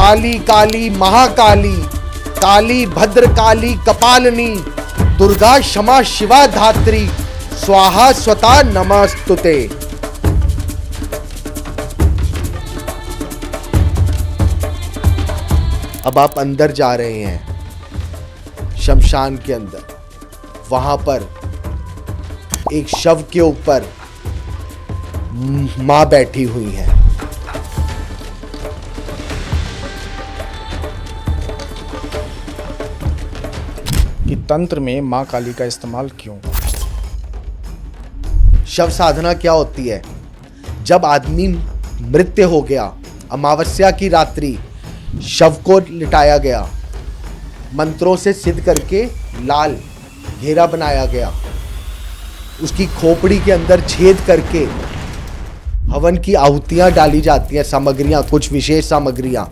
काली काली महाकाली, काली भद्रकाली कपालिनी, दुर्गा क्षमा शिवा धात्री, स्वाहा स्वता नमस्तुते। अब आप अंदर जा रहे हैं शमशान के अंदर। वहां पर एक शव के ऊपर मां बैठी हुई है। कि तंत्र में मां काली का इस्तेमाल क्यों? शव साधना क्या होती है? जब आदमी मृत्यु हो गया, अमावस्या की रात्रि शव को लिटाया गया, मंत्रों से सिद्ध करके लाल घेरा बनाया गया, उसकी खोपड़ी के अंदर छेद करके हवन की आहुतियां डाली जाती हैं, सामग्रियां, कुछ विशेष सामग्रियां,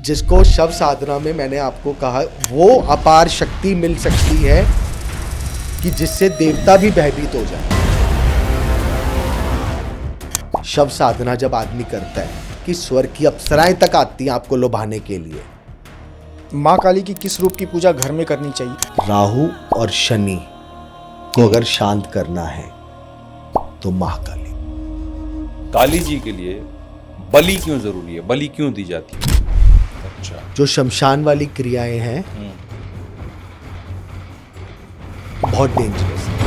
जिसको शव साधना में मैंने आपको कहा वो अपार शक्ति मिल सकती है कि जिससे देवता भी भयभीत हो जाए। शव साधना जब आदमी करता है कि स्वर्ग की अप्सराएं तक आती हैं आपको लुभाने के लिए। मां काली की किस रूप की पूजा घर में करनी चाहिए? राहु और शनि को अगर शांत करना है तो महाकाली। काली जी के लिए बलि क्यों जरूरी है? बलि क्यों दी जाती है? अच्छा, जो शमशान वाली क्रियाएं हैं बहुत डेंजरस है।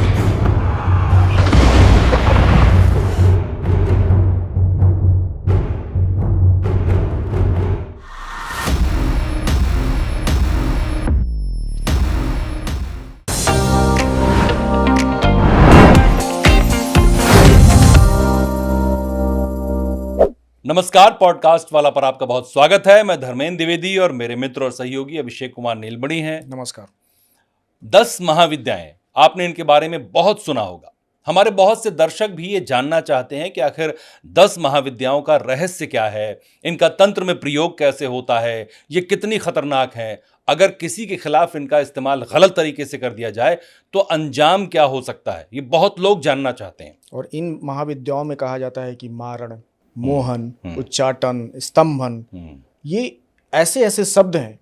नमस्कार, पॉडकास्ट वाला पर आपका बहुत स्वागत है। मैं धर्मेंद्र द्विवेदी और मेरे मित्र और सहयोगी अभिषेक कुमार नीलमणि हैं। नमस्कार। 10 महाविद्याएं, आपने इनके बारे में बहुत सुना होगा। हमारे बहुत से दर्शक भी ये जानना चाहते हैं कि आखिर 10 महाविद्याओं का रहस्य क्या है, इनका तंत्र में प्रयोग कैसे होता है, ये कितनी खतरनाक हैं, अगर किसी के खिलाफ इनका इस्तेमाल गलत तरीके से कर दिया जाए तो अंजाम क्या हो सकता है, ये बहुत लोग जानना चाहते हैं। और इन महाविद्याओं में कहा जाता है कि मारण, मोहन, उच्चाटन, स्तंभन, ये ऐसे ऐसे शब्द हैं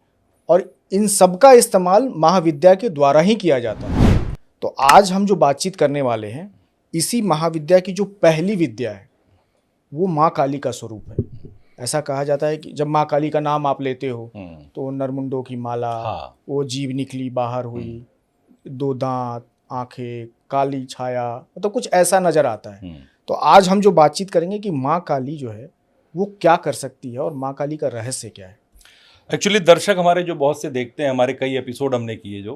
और इन सब का इस्तेमाल महाविद्या के द्वारा ही किया जाता है। तो आज हम जो बातचीत करने वाले हैं, इसी महाविद्या की जो पहली विद्या है वो मां काली का स्वरूप है। ऐसा कहा जाता है कि जब मां काली का नाम आप लेते हो तो नरमुंडों की माला, हाँ। वो जीव निकली बाहर हुई, 2 दांत, आंखें, काली छाया, मतलब कुछ ऐसा नजर आता है। तो आज हम जो बातचीत करेंगे कि मां काली जो है वो क्या कर सकती है और मां काली का रहस्य क्या है। एक्चुअली दर्शक हमारे जो बहुत से देखते हैं, हमारे कई एपिसोड हमने किए जो,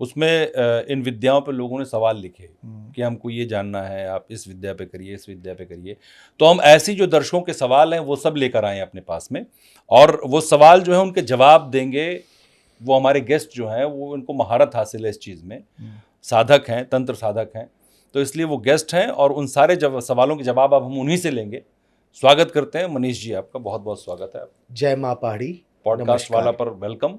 उसमें इन विद्याओं पर लोगों ने सवाल लिखे कि हमको ये जानना है, आप इस विद्या पे करिए, इस विद्या पे करिए। तो हम ऐसी जो दर्शकों के सवाल हैं वो सब लेकर आए हैं अपने पास में, और वो सवाल जो है उनके जवाब देंगे वो हमारे गेस्ट जो हैं, वो उनको महारत हासिल है इस चीज़ में, साधक हैं, तंत्र साधक हैं, तो इसलिए वो गेस्ट हैं और उन सारे सवालों के जवाब अब हम उन्हीं से लेंगे। स्वागत करते हैं मनीष जी, आपका बहुत बहुत स्वागत है। जय मां पहाड़ी, पॉडकास्ट वाला पर वेलकम।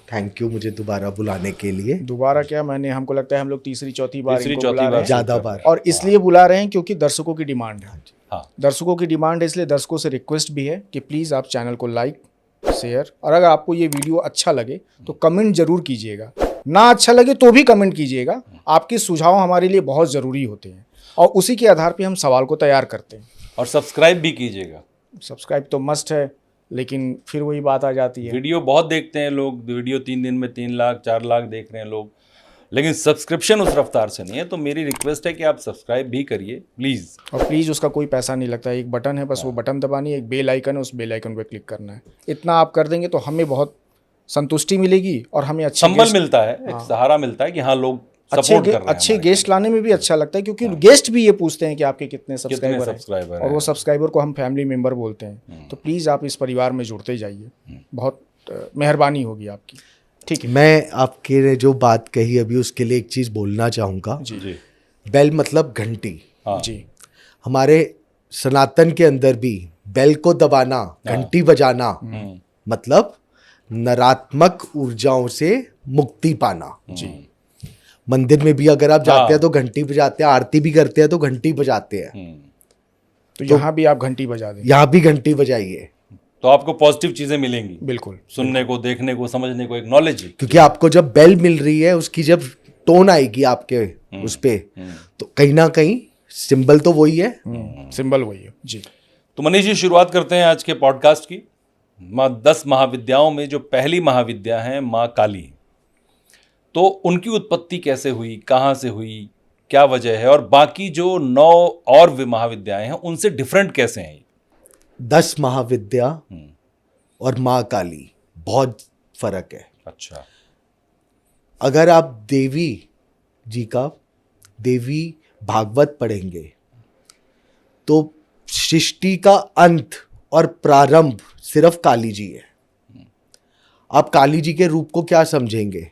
थैंक यू मुझे दोबारा बुलाने के लिए। दोबारा क्या, हमको लगता है हम लोग तीसरी चौथी बार ज्यादा बार, और इसलिए बुला रहे हैं क्योंकि दर्शकों की डिमांड है। हाँ, दर्शकों की डिमांड है, इसलिए दर्शकों से रिक्वेस्ट भी है कि प्लीज़ आप चैनल को लाइक, शेयर, और अगर आपको ये वीडियो अच्छा लगे तो कमेंट जरूर कीजिएगा। ना अच्छा लगे तो भी कमेंट कीजिएगा। आपके सुझाव हमारे लिए बहुत ज़रूरी होते हैं और उसी के आधार पे हम सवाल को तैयार करते हैं। और सब्सक्राइब भी कीजिएगा। सब्सक्राइब तो मस्ट है, लेकिन फिर वही बात आ जाती है, वीडियो बहुत देखते हैं लोग, वीडियो 3 दिन में 3 लाख 4 लाख देख रहे हैं लोग, लेकिन सब्सक्रिप्शन उस रफ्तार से नहीं है। तो मेरी रिक्वेस्ट है कि आप सब्सक्राइब भी करिए प्लीज़। और प्लीज़ उसका कोई पैसा नहीं लगता है, एक बटन है बस, वो बटन दबानी है, एक बेल आइकन है, उस बेल आइकन पर क्लिक करना है। इतना आप कर देंगे तो हमें बहुत संतुष्टि मिलेगी और हमें संबल मिलता है, एक सहारा मिलता है कि हाँ लोग सपोर्ट कर रहे हैं। अच्छे गेस्ट लाने में भी अच्छा लगता है क्योंकि गेस्ट भी ये पूछते हैं कि आपके कितने सब्सक्राइबर हैं, और वो सब्सक्राइबर को हम फैमिली मेंबर बोलते हैं। तो प्लीज़ आप इस परिवार में जुड़ते जाइए, बहुत मेहरबानी होगी आपकी। ठीक है, मैं आपके जो बात कही अभी उसके लिए एक चीज़ बोलना चाहूँगा। जी, बेल मतलब घंटी। जी, हमारे सनातन के अंदर भी बेल को दबाना, घंटी बजाना मतलब नकारात्मक ऊर्जाओं से मुक्ति पाना। जी, मंदिर में भी अगर आप जाते हैं तो घंटी बजाते हैं, आरती भी करते हैं तो घंटी बजाते हैं। तो यहाँ भी आप घंटी बजा दें। यहाँ भी घंटी बजाइए, तो आपको पॉजिटिव चीजें मिलेंगी, बिल्कुल सुनने को, देखने को, समझने को, एक नॉलेज। क्योंकि आपको जब बेल मिल रही है, उसकी जब टोन आएगी आपके उस पे, तो कहीं ना कहीं सिंबल तो वही है, सिंबल वही है जी। तो मनीष जी, शुरुआत करते हैं आज के पॉडकास्ट की। 10 महाविद्याओं में जो पहली महाविद्या है माँ काली, तो उनकी उत्पत्ति कैसे हुई, कहाँ से हुई, क्या वजह है, और बाकी जो 9 और महाविद्याएं हैं उनसे डिफरेंट कैसे हैं? 10 महाविद्या और माँ काली बहुत फर्क है। अच्छा। अगर आप देवी जी का देवी भागवत पढ़ेंगे तो सृष्टि का अंत और प्रारंभ सिर्फ काली जी है। आप काली जी के रूप को क्या समझेंगे?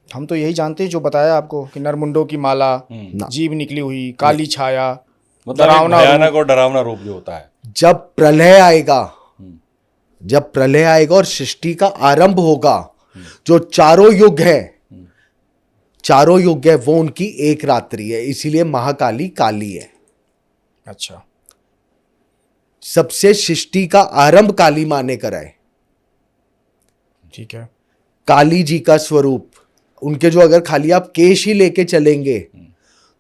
हम तो यही जानते हैं जो बताया आपको कि नरमुंडों की माला, जीभ निकली हुई, काली छाया, मतलब एक भयानक और डरावना रूप जो होता है। जब प्रलय आएगा, जब प्रलय आएगा और सृष्टि का आरंभ होगा, जो चारों युग है, चारों युग है, वो उनकी एक रात्रि है, इसीलिए महाकाली काली है। अच्छा। सबसे सृष्टि का आरंभ काली मां ने कराए। ठीक है। काली जी का स्वरूप, उनके जो अगर खाली आप केश ही लेके चलेंगे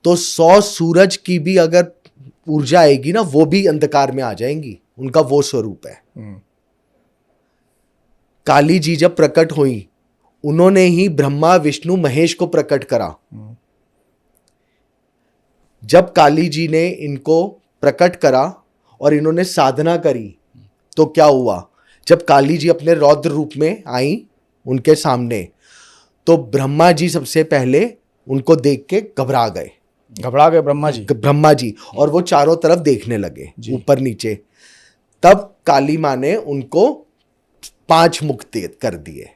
तो 100 सूरज की भी अगर ऊर्जा आएगी ना, वो भी अंधकार में आ जाएंगी। उनका वो स्वरूप है। काली जी जब प्रकट हुई, उन्होंने ही ब्रह्मा विष्णु महेश को प्रकट करा। जब काली जी ने इनको प्रकट करा और इन्होंने साधना करी, तो क्या हुआ? जब काली जी अपने रौद्र रूप में आई उनके सामने, तो ब्रह्मा जी सबसे पहले उनको देख के घबरा गए ब्रह्मा जी, और वो चारों तरफ देखने लगे, ऊपर नीचे। तब काली मां ने उनको 5 मुख कर दिए।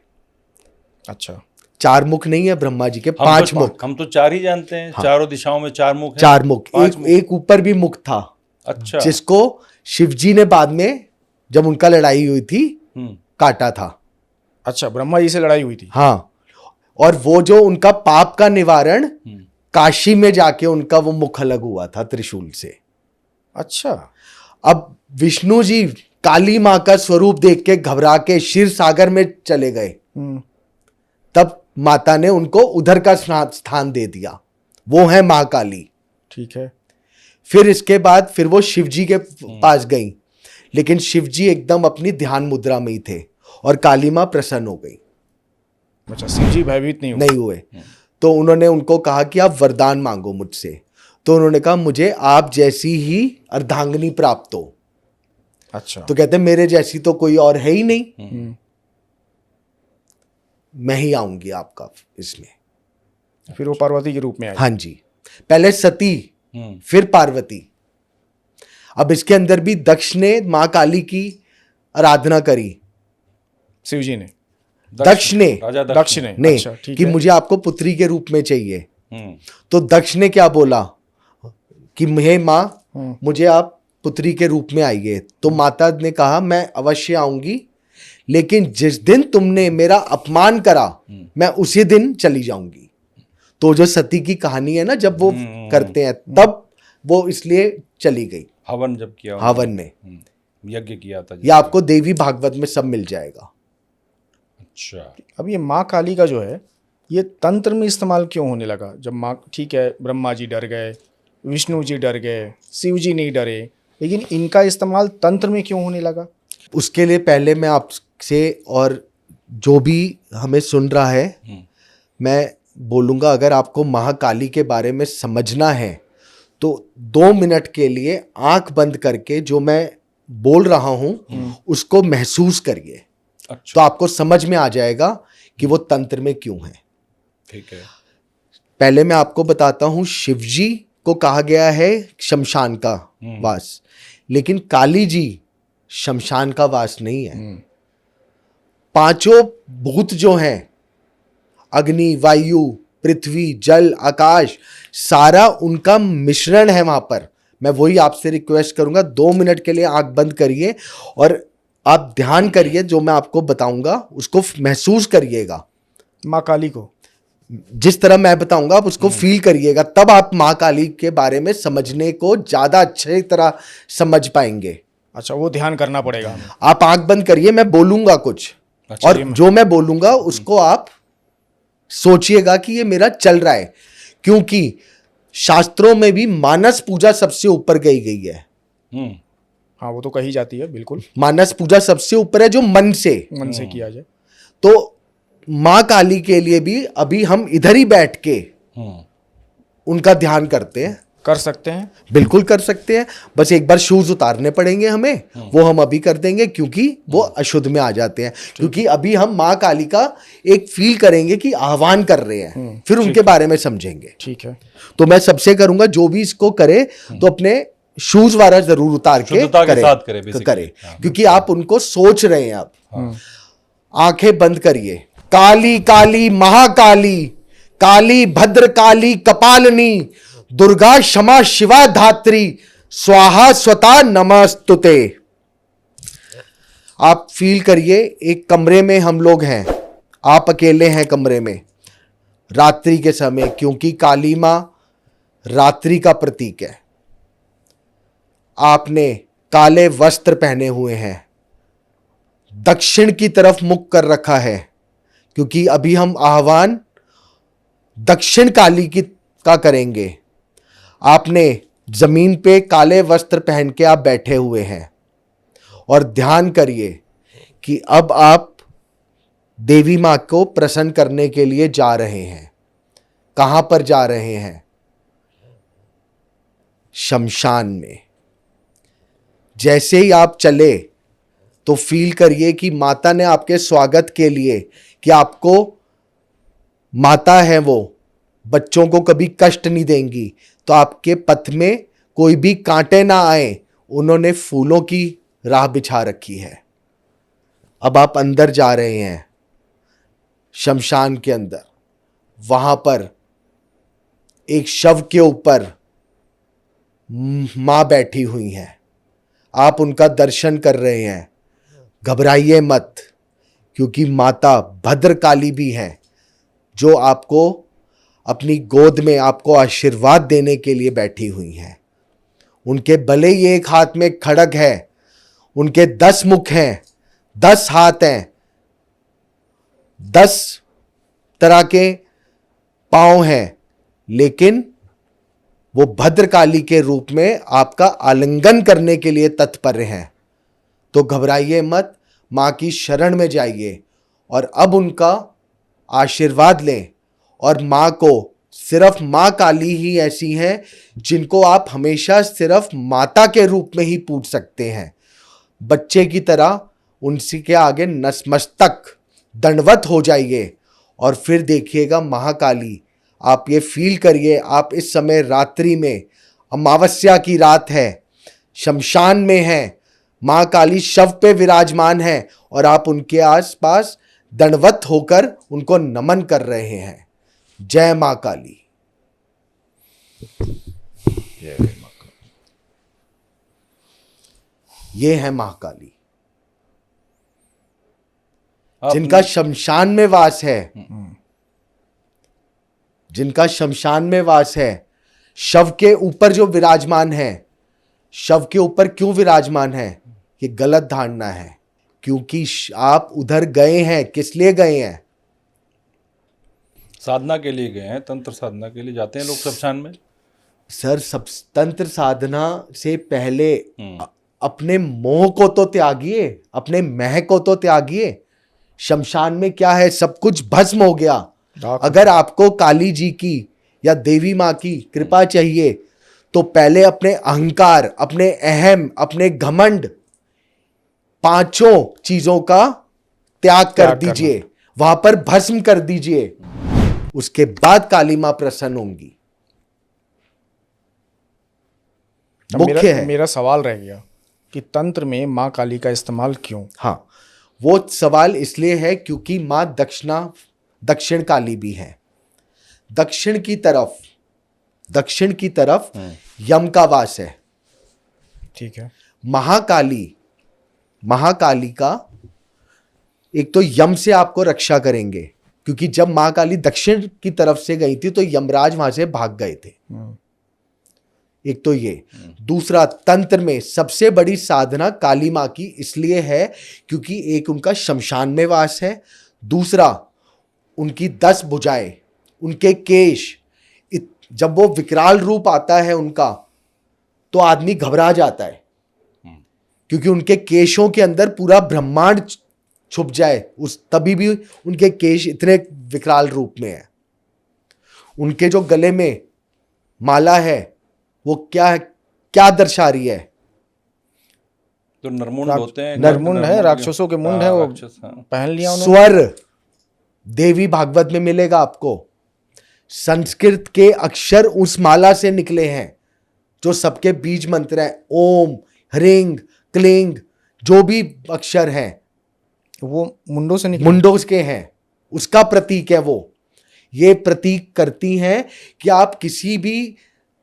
अच्छा। 4 मुख नहीं है ब्रह्मा जी के, 5 मुख। हम तो 4 ही जानते हैं। हाँ। चारों दिशाओं में 4 मुख हैं। 4 मुख। एक ऊपर भी मुख था। अच्छा। जिसको शिव जी ने बाद में जब उनका लड़ाई हुई थी काटा था। अच्छा, ब्रह्मा जी से लड़ाई हुई थी। हाँ, और वो जो उनका पाप का निवारण काशी में जाके उनका वो मुख अलग हुआ था त्रिशूल से। अच्छा। अब विष्णु जी काली मां का स्वरूप देख के घबरा के क्षीर सागर में चले गए। तब माता ने उनको उधर का स्थान दे दिया, वो है मां काली। ठीक है। फिर इसके बाद फिर वो शिव जी के पास गई, लेकिन शिव जी एकदम अपनी ध्यान मुद्रा में ही थे और काली मां प्रसन्न हो गई। अच्छा, शिव जी भयभीत नहीं हुए। तो उन्होंने उनको कहा कि आप वरदान मांगो मुझसे। तो उन्होंने कहा मुझे आप जैसी ही अर्धांगिनी प्राप्त हो। अच्छा। तो कहते मेरे जैसी तो कोई और है ही नहीं, मैं ही आऊंगी आपका इसमें। फिर वो पार्वती के रूप में आई। हाँ जी, पहले सती, फिर पार्वती। अब इसके अंदर भी दक्ष ने मां काली की आराधना करी। शिव जी ने? दक्ष ने नहीं। अच्छा, कि मुझे आपको पुत्री के रूप में चाहिए। तो दक्ष ने क्या बोला कि हे मां, मुझे आप पुत्री के रूप में आइए। तो माता ने कहा मैं अवश्य आऊंगी, लेकिन जिस दिन तुमने मेरा अपमान करा मैं उसी दिन चली जाऊंगी। तो जो सती की कहानी है ना, जब वो करते हैं तब वो इसलिए चली गई। हवन जब किया, हवन में यज्ञ किया था। ये आपको देवी भागवत में सब मिल जाएगा। अच्छा। अब ये माँ काली का जो है, ये तंत्र में इस्तेमाल क्यों होने लगा? जब माँ, ठीक है, ब्रह्मा जी डर गए, विष्णु जी डर गए, शिव जी नहीं डरे, लेकिन इनका इस्तेमाल तंत्र में क्यों होने लगा? उसके लिए पहले मैं आपसे और जो भी हमें सुन रहा है, मैं बोलूँगा, अगर आपको महाकाली के बारे में समझना है तो 2 मिनट के लिए आंख बंद करके जो मैं बोल रहा हूँ उसको महसूस करिए। अच्छा। तो आपको समझ में आ जाएगा कि वो तंत्र में क्यों है। ठीक है। पहले मैं आपको बताता हूँ, शिवजी को कहा गया है शमशान का वास, लेकिन काली जी शमशान का वास नहीं है। 5 भूत जो हैं, अग्नि, वायु, पृथ्वी, जल, आकाश, सारा उनका मिश्रण है वहां पर। मैं वही आपसे रिक्वेस्ट करूंगा, 2 मिनट के लिए आंख बंद करिए और आप ध्यान करिए, जो मैं आपको बताऊंगा उसको महसूस करिएगा। माँ काली को जिस तरह मैं बताऊंगा आप उसको फील करिएगा, तब आप माँ काली के बारे में समझने को ज्यादा अच्छी तरह समझ पाएंगे। अच्छा, वो ध्यान करना पड़ेगा हमें। आप आंख बंद करिए, मैं बोलूंगा कुछ, अच्छा, और जो मैं बोलूंगा उसको आप सोचिएगा कि ये मेरा चल रहा है, क्योंकि शास्त्रों में भी मानस पूजा सबसे ऊपर गई है। हाँ, वो तो कही जाती है, बिल्कुल मानस पूजा सबसे ऊपर है, जो मन से किया जाए। तो माँ काली के लिए भी अभी हम इधर ही बैठ के उनका ध्यान करते हैं। कर सकते हैं, बिल्कुल कर सकते हैं, बस एक बार शूज उतारने पड़ेंगे हमें, वो हम अभी कर देंगे, क्योंकि वो अशुद्ध में आ जाते हैं। क्योंकि अभी हम माँ काली का एक फील करेंगे कि आह्वान कर रहे हैं, फिर उनके बारे में समझेंगे। ठीक है। तो मैं सबसे करूंगा जो भी इसको करे तो अपने शूज वाला जरूर उतार के शुद्धता के करे, साथ करे, basically। करे, क्योंकि आप उनको सोच रहे हैं। आप आंखें बंद करिए। काली काली महाकाली, काली भद्र काली कपालिनी, दुर्गा क्षमा शिवा धात्री, स्वाहा स्वता नमस्तुते। आप फील करिए एक कमरे में हम लोग हैं, आप अकेले हैं कमरे में, रात्रि के समय, क्योंकि काली मां रात्रि का प्रतीक है। आपने काले वस्त्र पहने हुए हैं, दक्षिण की तरफ मुख कर रखा है, क्योंकि अभी हम आह्वान दक्षिण काली का करेंगे। आपने जमीन पे काले वस्त्र पहन के आप बैठे हुए हैं और ध्यान करिए कि अब आप देवी मां को प्रसन्न करने के लिए जा रहे हैं। कहां पर जा रहे हैं? शमशान में। जैसे ही आप चले तो फील करिए कि माता ने आपके स्वागत के लिए, कि आपको माता है वो बच्चों को कभी कष्ट नहीं देंगी, तो आपके पथ में कोई भी कांटे ना आए, उन्होंने फूलों की राह बिछा रखी है। अब आप अंदर जा रहे हैं शमशान के अंदर, वहां पर एक शव के ऊपर मां बैठी हुई हैं, आप उनका दर्शन कर रहे हैं। घबराइए मत, क्योंकि माता भद्रकाली भी हैं, जो आपको अपनी गोद में आपको आशीर्वाद देने के लिए बैठी हुई हैं। उनके भले ही एक हाथ में खड्ग है, उनके 10 मुख हैं, 10 हाथ हैं, 10 तरह के पांव हैं, लेकिन वो भद्रकाली के रूप में आपका आलिंगन करने के लिए तत्पर हैं। तो घबराइए मत, मां की शरण में जाइए और अब उनका आशीर्वाद लें। और मां को, सिर्फ मां काली ही ऐसी हैं जिनको आप हमेशा सिर्फ माता के रूप में ही पूज सकते हैं। बच्चे की तरह उनसे के आगे नतमस्तक दंडवत हो जाइए और फिर देखिएगा महाकाली। आप ये फील करिए, आप इस समय रात्रि में, अमावस्या की रात है, शमशान में हैं, माँ काली शव पे विराजमान है और आप उनके आसपास दंडवत होकर उनको नमन कर रहे हैं। जय माँ काली। जय मां काली। ये है महाकाली, आपने- जिनका शमशान में वास है, जिनका शमशान में वास है। शव के ऊपर जो विराजमान है, शव के ऊपर क्यों विराजमान है? ये गलत धारणा है, क्योंकि आप उधर गए हैं, किस लिए गए हैं? साधना के लिए गए हैं, तंत्र साधना के लिए जाते हैं लोग शमशान में। सर, सब तंत्र साधना से पहले अपने मोह को तो त्यागिए, अपने मह को तो त्यागिए। शमशान में क्या है? सब कुछ भस्म हो गया। अगर आपको काली जी की या देवी माँ की कृपा चाहिए तो पहले अपने अहंकार, अपने अहम, अपने घमंड, 5 चीजों का त्याग कर दीजिए, वहां पर भस्म कर दीजिए। उसके बाद काली मां प्रसन्न होंगी। मुख्य है। मेरा सवाल रह गया कि तंत्र में माँ काली का इस्तेमाल क्यों? हाँ, वो सवाल इसलिए है क्योंकि मां दक्षिण काली भी है। दक्षिण की तरफ यम का वास है। ठीक है। महाकाली का एक तो यम से आपको रक्षा करेंगे, क्योंकि जब माँ काली दक्षिण की तरफ से गई थी तो यमराज वहां से भाग गए थे। एक तो ये, दूसरा तंत्र में सबसे बड़ी साधना काली माँ की इसलिए है क्योंकि एक उनका शमशान में वास है, दूसरा उनकी 10 भुजाएं, उनके केश, जब वो विकराल रूप आता है उनका तो आदमी घबरा जाता है क्योंकि उनके केशों के अंदर पूरा ब्रह्मांड छुप जाए उस तभी भी उनके केश इतने विकराल रूप में है। उनके जो गले में माला है वो क्या दर्शा रही है? तो नरमुंड होते हैं, नरमुंड है, राक्षसों के मुंड है, वो पहन लिया उन्होंने। स्वर देवी भागवत में मिलेगा आपको। संस्कृत के अक्षर उस माला से निकले हैं जो सबके बीज मंत्र हैं। ओम, ह्रींग, क्लींग, जो भी अक्षर हैं वो मुंडों से निकले, मुंडों के हैं, उसका प्रतीक है वो। ये प्रतीक करती हैं कि आप किसी भी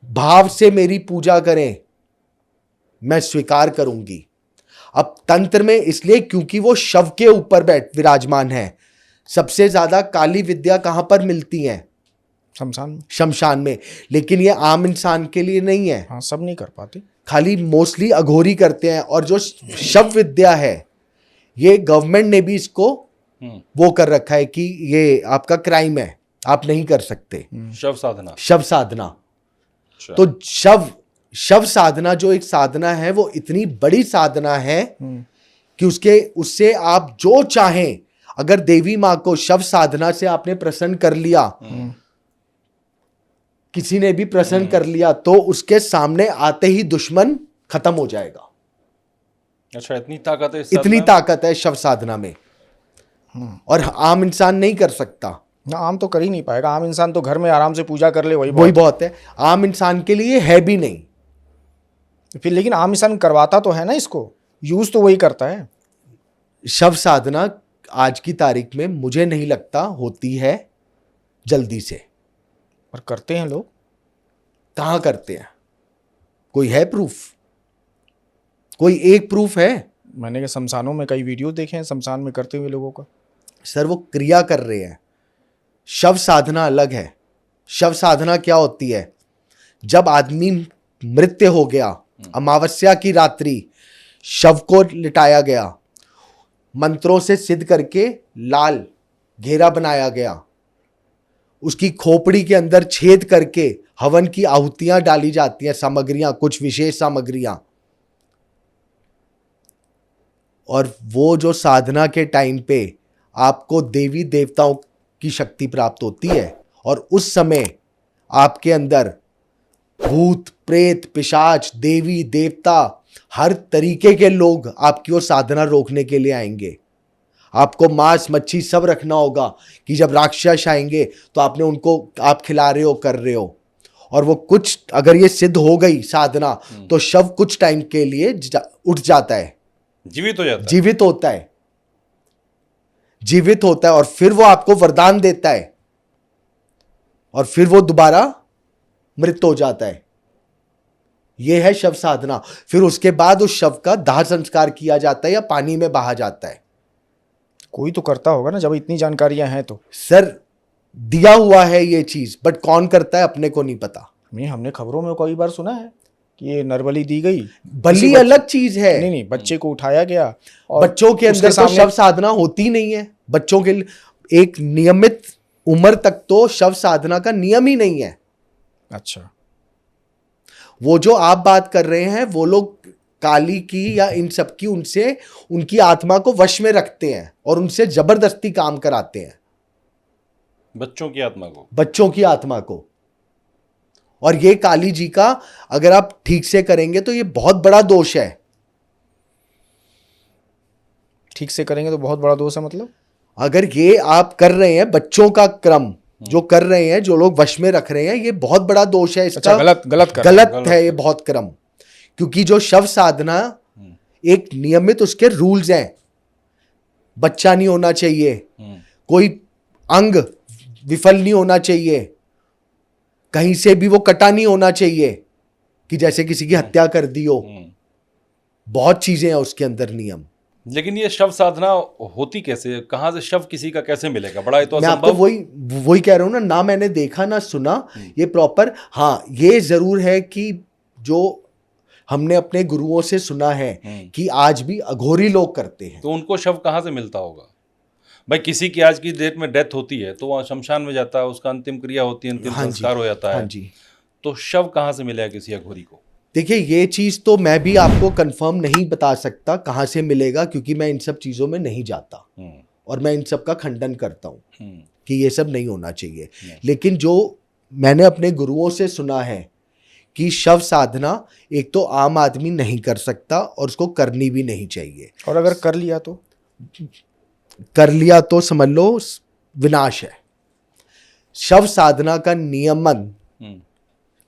भाव से मेरी पूजा करें, मैं स्वीकार करूंगी। अब तंत्र में इसलिए क्योंकि वो शव के ऊपर विराजमान है। सबसे ज्यादा काली विद्या कहां पर मिलती है? शमशान में। शमशान में। लेकिन ये आम इंसान के लिए नहीं है। हाँ, सब नहीं कर पाते, खाली मोस्टली अघोरी करते हैं। और जो शव विद्या है ये गवर्नमेंट ने भी इसको वो कर रखा है कि ये आपका क्राइम है, आप नहीं कर सकते। शव साधना, शव साधना। तो शव साधना जो एक साधना है वो इतनी बड़ी साधना है कि उससे आप जो चाहें, अगर देवी माँ को शव साधना से आपने प्रसन्न कर लिया, किसी ने भी प्रसन्न कर लिया, तो उसके सामने आते ही दुश्मन खत्म हो जाएगा। अच्छा, इतनी ताकत है, इतनी ताकत है शव साधना में। और आम इंसान नहीं कर सकता ना, आम तो कर ही नहीं पाएगा। आम इंसान तो घर में आराम से पूजा कर ले, वही बहुत है। आम इंसान के लिए है भी नहीं फिर। लेकिन आम इंसान करवाता तो है ना, इसको यूज तो वही करता है। शव साधना आज की तारीख में मुझे नहीं लगता होती है जल्दी से। पर करते हैं लोग। कहां करते हैं? कोई है प्रूफ? कोई एक प्रूफ है? मैंने शमशानों में कई वीडियो देखे हैं शमशान में करते हुए लोगों का। सर वो क्रिया कर रहे हैं, शव साधना अलग है। शव साधना क्या होती है? जब आदमी मृत्यु हो गया, अमावस्या की रात्रि शव को लिटाया गया, मंत्रों से सिद्ध करके लाल घेरा बनाया गया, उसकी खोपड़ी के अंदर छेद करके हवन की आहुतियां डाली जाती हैं, सामग्रियां, कुछ विशेष सामग्रियां। और वो जो साधना के टाइम पे आपको देवी देवताओं की शक्ति प्राप्त होती है और उस समय आपके अंदर भूत, प्रेत, पिशाच, देवी देवता, हर तरीके के लोग आपकी वो साधना रोकने के लिए आएंगे। आपको मांस मच्छी सब रखना होगा कि जब राक्षस आएंगे तो आपने उनको आप खिला रहे हो, कर रहे हो। और वो कुछ अगर ये सिद्ध हो गई साधना तो शव कुछ टाइम के लिए उठ जाता है, जीवित हो जाता है, जीवित होता है, जीवित होता है। और फिर वो आपको वरदान देता है और फिर वो दोबारा मृत हो जाता है। यह है शव साधना। फिर उसके बाद उस शव का दाह संस्कार किया जाता है या पानी में बहा जाता है। कोई तो करता होगा ना, जब इतनी जानकारियां हैं तो। सर दिया हुआ है ये चीज, बट कौन करता है अपने को नहीं पता। नहीं, हमने खबरों में कई बार सुना है कि ये नरबली दी गई। बलि अलग चीज है। नहीं, बच्चे को उठाया गया और बच्चों के अंदर तो शव साधना होती नहीं है। बच्चों के एक नियमित उम्र तक तो शव साधना का नियम ही नहीं है। अच्छा, वो जो आप बात कर रहे हैं वो लोग काली की या इन सब की उनसे उनकी आत्मा को वश में रखते हैं और उनसे जबरदस्ती काम कराते हैं, बच्चों की आत्मा को, बच्चों की आत्मा को। और ये काली जी का अगर आप ठीक से करेंगे तो ये बहुत बड़ा दोष है। ठीक से करेंगे तो बहुत बड़ा दोष है मतलब? अगर ये आप कर रहे हैं बच्चों का क्रम जो कर रहे हैं, जो लोग वश में रख रहे हैं, ये बहुत बड़ा दोष है इसका। अच्छा, गलत है ये बहुत क्रम। क्योंकि जो शव साधना एक नियमित उसके रूल्स हैं। बच्चा नहीं होना चाहिए, कोई अंग विफल नहीं होना चाहिए, कहीं से भी वो कटा नहीं होना चाहिए कि जैसे किसी की हत्या कर दी हो। बहुत चीजें हैं उसके अंदर नियम। लेकिन ये शव साधना होती कैसे, कहाँ से शव किसी का कैसे मिलेगा? बड़ा ये तो मैं आपको असंभव। वही कह रहा हूँ ना मैंने देखा ना सुना ये प्रॉपर। हाँ, ये जरूर है कि जो हमने अपने गुरुओं से सुना है कि आज भी अघोरी लोग करते हैं। तो उनको शव कहाँ से मिलता होगा भाई? किसी की आज की डेट में डेथ होती है तो वहाँ शमशान में जाता है, उसका अंतिम क्रिया होती है, अंतिम संस्कार हो जाता है। हाँ जी। तो शव कहाँ से मिलेगा किसी अघोरी को? देखिए, ये चीज तो मैं भी आपको कंफर्म नहीं बता सकता कहाँ से मिलेगा, क्योंकि मैं इन सब चीजों में नहीं जाता और मैं इन सब का खंडन करता हूँ कि ये सब नहीं होना चाहिए। लेकिन जो मैंने अपने गुरुओं से सुना है कि शव साधना एक तो आम आदमी नहीं कर सकता और उसको करनी भी नहीं चाहिए, और अगर कर लिया तो समझ लो विनाश है। शव साधना का नियमन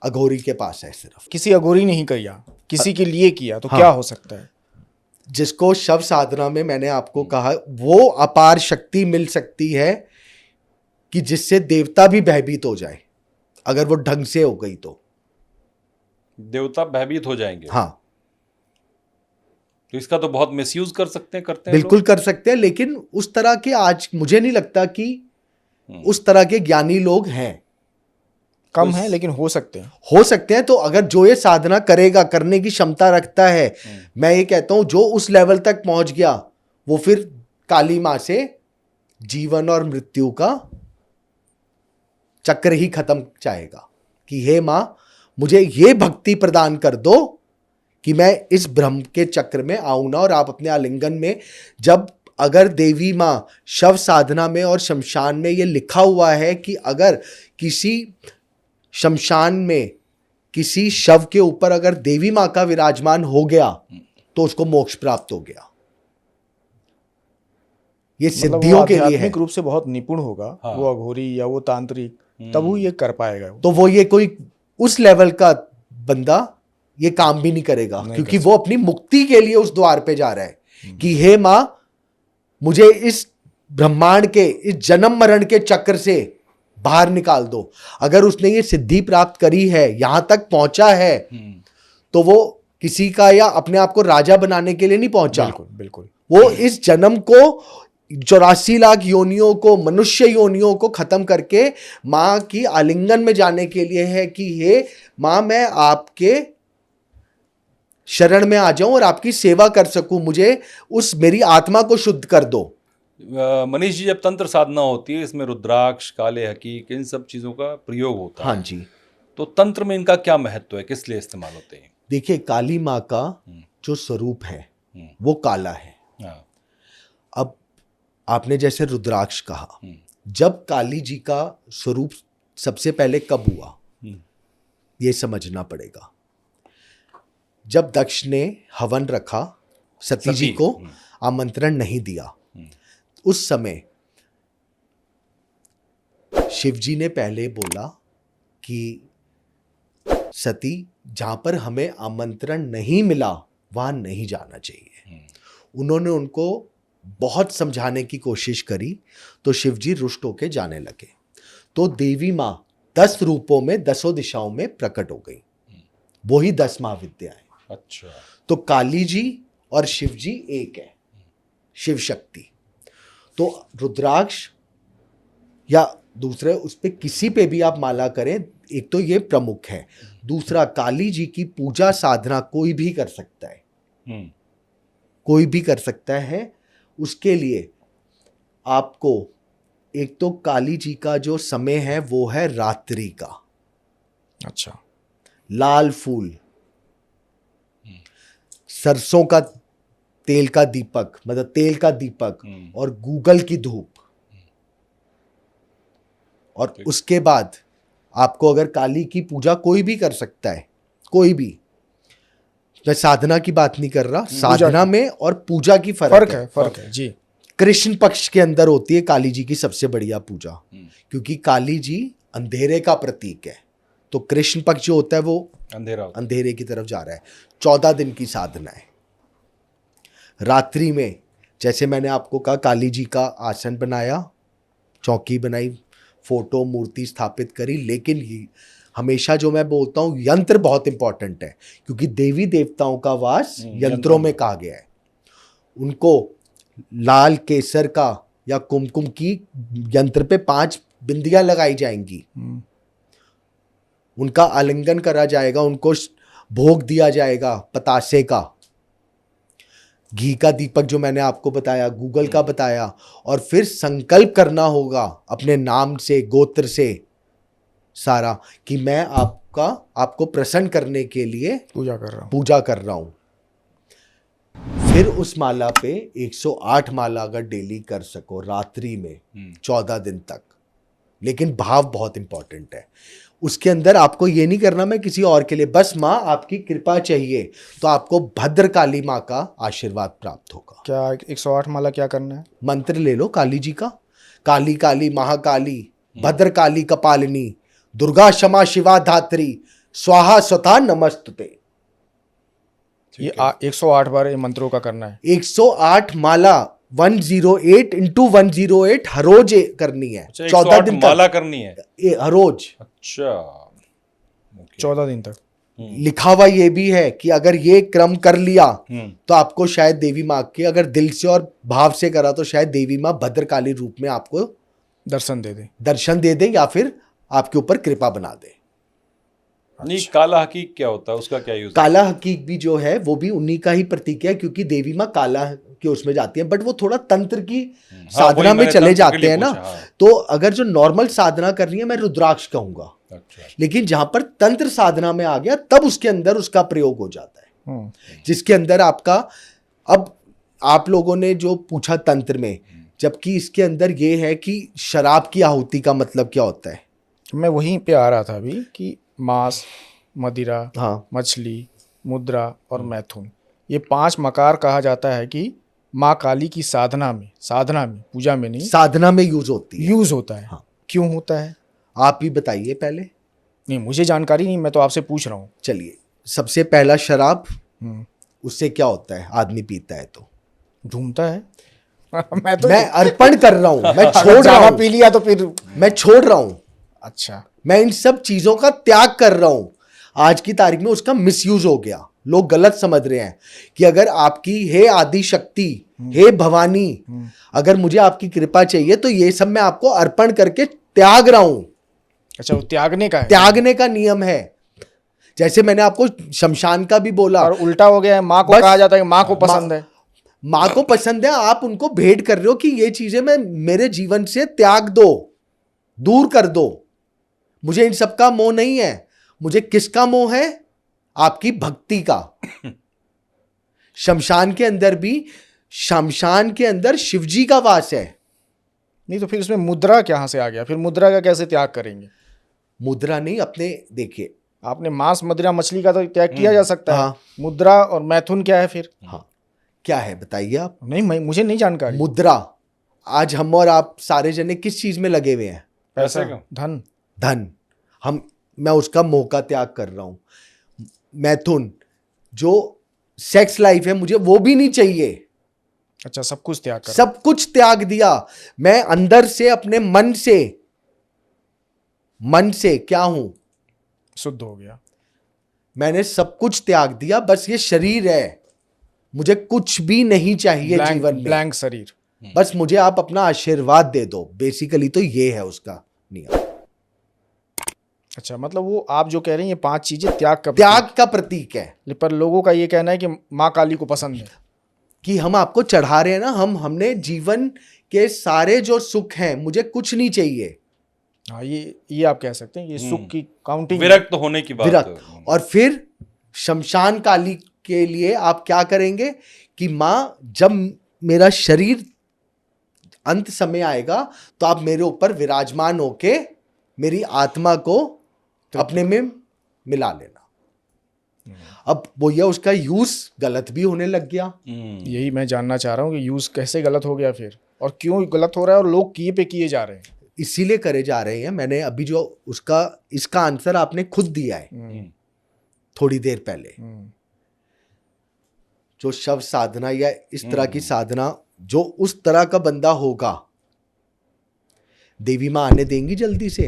अघोरी के पास है। सिर्फ किसी अघोरी ने ही किया, किसी के लिए किया तो क्या हो सकता है? जिसको शव साधना में मैंने आपको कहा वो अपार शक्ति मिल सकती है कि जिससे देवता भी भयभीत हो जाए, अगर वो ढंग से हो गई तो देवता भयभीत हो जाएंगे। हाँ, तो इसका तो बहुत मिसयूज करते हैं बिल्कुल कर सकते हैं। लेकिन उस तरह के आज मुझे नहीं लगता कि उस तरह के ज्ञानी लोग हैं। कम है, लेकिन हो सकते हैं। तो अगर जो ये साधना करेगा, करने की क्षमता रखता है, मैं ये कहता हूं जो उस लेवल तक पहुंच गया वो फिर काली मां से जीवन और मृत्यु का चक्र ही खत्म चाहेगा कि हे मां मुझे ये भक्ति प्रदान कर दो कि मैं इस भ्रम के चक्र में आऊं ना। और आप अपने आलिंगन में जब अगर देवी मां शव साधना में और शमशान में ये लिखा हुआ है कि अगर किसी शमशान में किसी शव के ऊपर अगर देवी मां का विराजमान हो गया तो उसको मोक्ष प्राप्त हो गया। ये सिद्धियों के लिए है। आध्यात्मिक रूप से बहुत निपुण होगा वो अघोरी या वो तांत्रिक, तब वो ये कर पाएगा। तो वो ये कोई उस लेवल का बंदा ये काम भी नहीं करेगा, क्योंकि वो अपनी मुक्ति के लिए उस द्वार पे जा रहा है कि हे मां मुझे इस ब्रह्मांड के इस जन्म मरण के चक्र से बाहर निकाल दो। अगर उसने ये सिद्धि प्राप्त करी है, यहां तक पहुंचा है, तो वो किसी का या अपने आप को राजा बनाने के लिए नहीं पहुंचा। बिल्कुल। वो इस जन्म को 84 लाख योनियों को, मनुष्य योनियों को खत्म करके मां की आलिंगन में जाने के लिए है कि हे मां मैं आपके शरण में आ जाऊं और आपकी सेवा कर सकूं, मुझे उस मेरी आत्मा को शुद्ध कर दो। मनीष जी, जब तंत्र साधना होती है इसमें रुद्राक्ष, काले हकीक, इन सब चीजों का प्रयोग होता है। हाँ जी। तो तंत्र में इनका क्या महत्व है, किस लिए इस्तेमाल होते हैं? देखिए, काली माँ का जो स्वरूप है वो काला है। अब आपने जैसे रुद्राक्ष कहा, जब काली जी का स्वरूप सबसे पहले कब हुआ ये समझना पड़ेगा। जब दक्ष ने हवन रखा, सती जी को आमंत्रण नहीं दिया, उस समय शिव जी ने पहले बोला कि सती जहां पर हमें आमंत्रण नहीं मिला वहां नहीं जाना चाहिए। उन्होंने उनको बहुत समझाने की कोशिश करी तो शिव जी रुष्ट होके जाने लगे। तो देवी मां 10 रूपों में 10 दिशाओं में प्रकट हो गई, वही 10 महाविद्याएं। अच्छा। तो काली जी और शिव जी एक है, शिव शक्ति। तो रुद्राक्ष या दूसरे उस पे किसी पे भी आप माला करें, एक तो ये प्रमुख है। दूसरा, काली जी की पूजा साधना कोई भी कर सकता है, कोई भी कर सकता है। उसके लिए आपको एक तो काली जी का जो समय है वो है रात्रि का। अच्छा। लाल फूल, सरसों का तेल का दीपक, मतलब तेल का दीपक, और गूगल की धूप। और उसके बाद आपको अगर काली की पूजा कोई भी कर सकता है, कोई भी, मैं साधना की बात नहीं कर रहा, साधना में और पूजा की फर्क है जी। कृष्ण पक्ष के अंदर होती है काली जी की सबसे बढ़िया पूजा, क्योंकि काली जी अंधेरे का प्रतीक है। तो कृष्ण पक्ष जो होता है वो अंधेरे की तरफ जा रहा है। 14 दिन की साधना है। रात्रि में जैसे मैंने आपको कहा, काली जी का आसन बनाया, चौकी बनाई, फोटो मूर्ति स्थापित करी। लेकिन ये हमेशा जो मैं बोलता हूँ, यंत्र बहुत इंपॉर्टेंट है, क्योंकि देवी देवताओं का वास यंत्रों में कहा गया है। उनको लाल केसर का या कुमकुम की यंत्र पे 5 बिंदियां लगाई जाएंगी, उनका आलिंगन करा जाएगा, उनको भोग दिया जाएगा पतासे का, घी का दीपक जो मैंने आपको बताया, गूगल का बताया, और फिर संकल्प करना होगा अपने नाम से, गोत्र से सारा, कि मैं आपको प्रसन्न करने के लिए पूजा कर रहा हूं। फिर उस माला पे 108 माला अगर डेली कर सको रात्रि में 14 दिन तक, लेकिन भाव बहुत इंपॉर्टेंट है। उसके अंदर आपको ये नहीं करना मैं किसी और के लिए, बस माँ आपकी कृपा चाहिए, तो आपको भद्रकाली माँ का आशीर्वाद प्राप्त होगा। क्या 108 माला क्या करना है? मंत्र ले लो काली जी का, काली काली महाकाली भद्रकाली कपालिनी दुर्गा क्षमा शिवा धात्री स्वाहा स्वता नमस्तुते। ये 108 बार ये मंत्रों का करना है। 108 माला 108 into 108 हर रोज करनी है। 14 दिन तक माला करनी है हर रोज। अच्छा, 14 दिन तक। लिखा हुआ ये भी है कि अगर ये क्रम कर लिया तो आपको शायद देवी माँ के, अगर दिल से और भाव से करा तो शायद देवी माँ भद्रकाली रूप में आपको दर्शन दे दे या फिर आपके ऊपर कृपा बना दे। नहीं, काला हकीक क्या होता है, उसका क्या यूज? काला हकीक भी जो है वो भी उन्हीं का ही प्रतीक है, क्योंकि देवी माँ काला के उसमें जाती है, बट वो थोड़ा तंत्र की साधना में चले जाते हैं ना। तो अगर जो नॉर्मल साधना करनी है मैं रुद्राक्ष कहूंगा। अच्छा। लेकिन जहां पर तंत्र साधना में आ गया तब उसके अंदर उसका प्रयोग हो जाता है, जिसके अंदर आपका, अब आप लोगों ने जो पूछा तंत्र में, जबकि इसके अंदर ये है कि शराब की आहुति का मतलब क्या होता है। मैं वहीं पे आ रहा था अभी कि मांस, मदिरा, हाँ, मछली, मुद्रा और मैथुन, ये 5 मकार कहा जाता है कि माँ काली की साधना में पूजा में नहीं, साधना में यूज होता है। हाँ। क्यों होता है आप ही बताइए पहले। नहीं, मुझे जानकारी नहीं, मैं तो आपसे पूछ रहा हूँ। चलिए, सबसे पहला शराब, उससे क्या होता है, आदमी पीता है तो झूमता है। मैं अर्पण कर रहा हूं, मैं छोड़ रहा हूं, पी लिया तो फिर मैं छोड़ रहा हूं। अच्छा, मैं इन सब चीजों का त्याग कर रहा हूं। आज की तारीख में उसका मिसयूज हो गया, लोग गलत समझ रहे हैं कि अगर आपकी हे आदि शक्ति, हे भवानी, अगर मुझे आपकी कृपा चाहिए तो ये सब मैं आपको अर्पण करके त्याग रहा हूं। अच्छा, वो त्यागने का है, त्यागने का नियम है। जैसे मैंने आपको शमशान का भी बोला, और उल्टा हो गया है, माँ को कहा जाता है, माँ को पसंद है, माँ को पसंद है, आप उनको भेंट कर रहे हो कि ये चीजें मैं मेरे जीवन से त्याग दो, दूर कर दो, मुझे इन सब का मोह नहीं है। मुझे किसका मोह है? आपकी भक्ति का। शमशान के अंदर शिवजी का वास है। नहीं तो फिर उसमें मुद्रा कहां से आ गया? फिर मुद्रा का कैसे त्याग करेंगे? मुद्रा नहीं, अपने देखिए, आपने मांस, मदिरा, मछली का तो त्याग किया जा सकता है। हाँ। मुद्रा और मैथुन क्या है फिर? हाँ, क्या है बताइए आप। नहीं, मुझे नहीं जानकारी। मुद्रा, आज हम और आप सारे जने किस चीज में लगे हुए हैं? पैसा, धन। मैं उसका मोह का त्याग कर रहा हूं। मैथुन, जो सेक्स लाइफ है, मुझे वो भी नहीं चाहिए। अच्छा, सब कुछ त्याग कर, सब कुछ त्याग दिया। मैं अंदर से अपने मन से क्या हूं? शुद्ध हो गया। मैंने सब कुछ त्याग दिया, बस ये शरीर है, मुझे कुछ भी नहीं चाहिए जीवन में, ब्लैंक शरीर। बस मुझे आप अपना आशीर्वाद दे दो। बेसिकली तो ये है उसका नियम। अच्छा, मतलब वो आप जो कह रहे हैं ये 5 चीजें त्याग का प्रतीक है। पर लोगों का ये कहना है कि माँ काली को पसंद है, कि हम आपको चढ़ा रहे हैं ना, हमने जीवन के सारे जो सुख हैं, मुझे कुछ नहीं चाहिए। हाँ, ये आप कह सकते हैं, ये सुख की काउंटिंग, विरक्त होने की बात। विरक्त। और फिर शमशान काली के लिए आप क्या करेंगे कि माँ, जब मेरा शरीर अंत समय आएगा तो आप मेरे ऊपर विराजमान होके मेरी आत्मा को अपने में मिला लेना। अब वो ये उसका यूज गलत भी होने लग गया। यही मैं जानना चाह रहा हूँ कि यूज कैसे गलत हो गया फिर, और क्यों गलत हो रहा है, और लोग किए जा रहे हैं। इसीलिए करे जा रहे हैं। मैंने अभी जो इसका आंसर आपने खुद दिया है थोड़ी देर पहले। जो शव साधना या इस तरह की साधना, जो उस तरह का बंदा होगा, देवी माँ आने देंगी जल्दी से?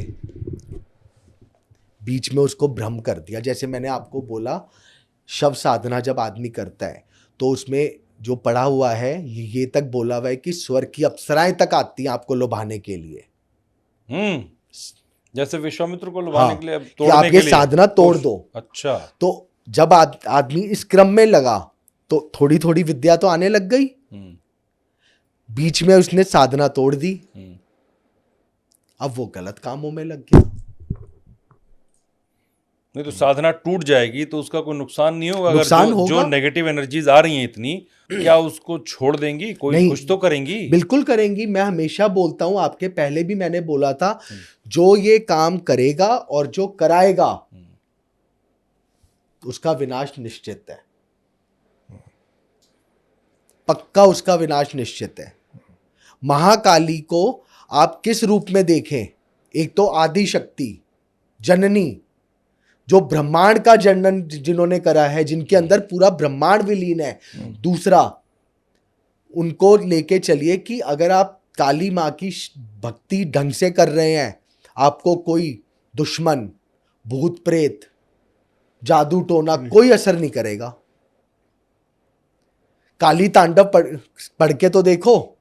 बीच में उसको भ्रम कर दिया। जैसे मैंने आपको बोला, शव साधना जब आदमी करता है तो उसमें जो पढ़ा हुआ है ये तक बोला हुआ है कि स्वर्ग की अप्सराएं तक आती हैं आपको लुभाने के लिए। जैसे विश्वामित्र को लुभाने हाँ, के लिए, कि तोड़ने आप के ये लिए साधना तोड़ दो। अच्छा। तो जब आदमी इस क्रम में लगा तो थोड़ी थोड़ी विद्या तो आने लग गई। बीच में उसने साधना तोड़ दी, अब वो गलत कामों में लग गया। नहीं तो साधना टूट जाएगी तो उसका कोई नुकसान नहीं होगा? नुकसान अगर जो होगा। नेगेटिव एनर्जीज आ रही हैं इतनी, क्या उसको छोड़ देंगी? कोई नहीं, कुछ तो करेंगी। बिल्कुल करेंगी। मैं हमेशा बोलता हूं, आपके पहले भी मैंने बोला था, जो ये काम करेगा और जो कराएगा उसका विनाश निश्चित है, पक्का उसका विनाश निश्चित है। महाकाली को आप किस रूप में देखें? एक तो आदि शक्ति, जननी, जो ब्रह्मांड का जनन जिन्होंने करा है, जिनके अंदर पूरा ब्रह्मांड विलीन है। दूसरा, उनको लेके चलिए कि अगर आप काली माँ की भक्ति ढंग से कर रहे हैं, आपको कोई दुश्मन, भूत प्रेत, जादू टोना कोई असर नहीं करेगा। काली तांडव पढ़ के तो देखो,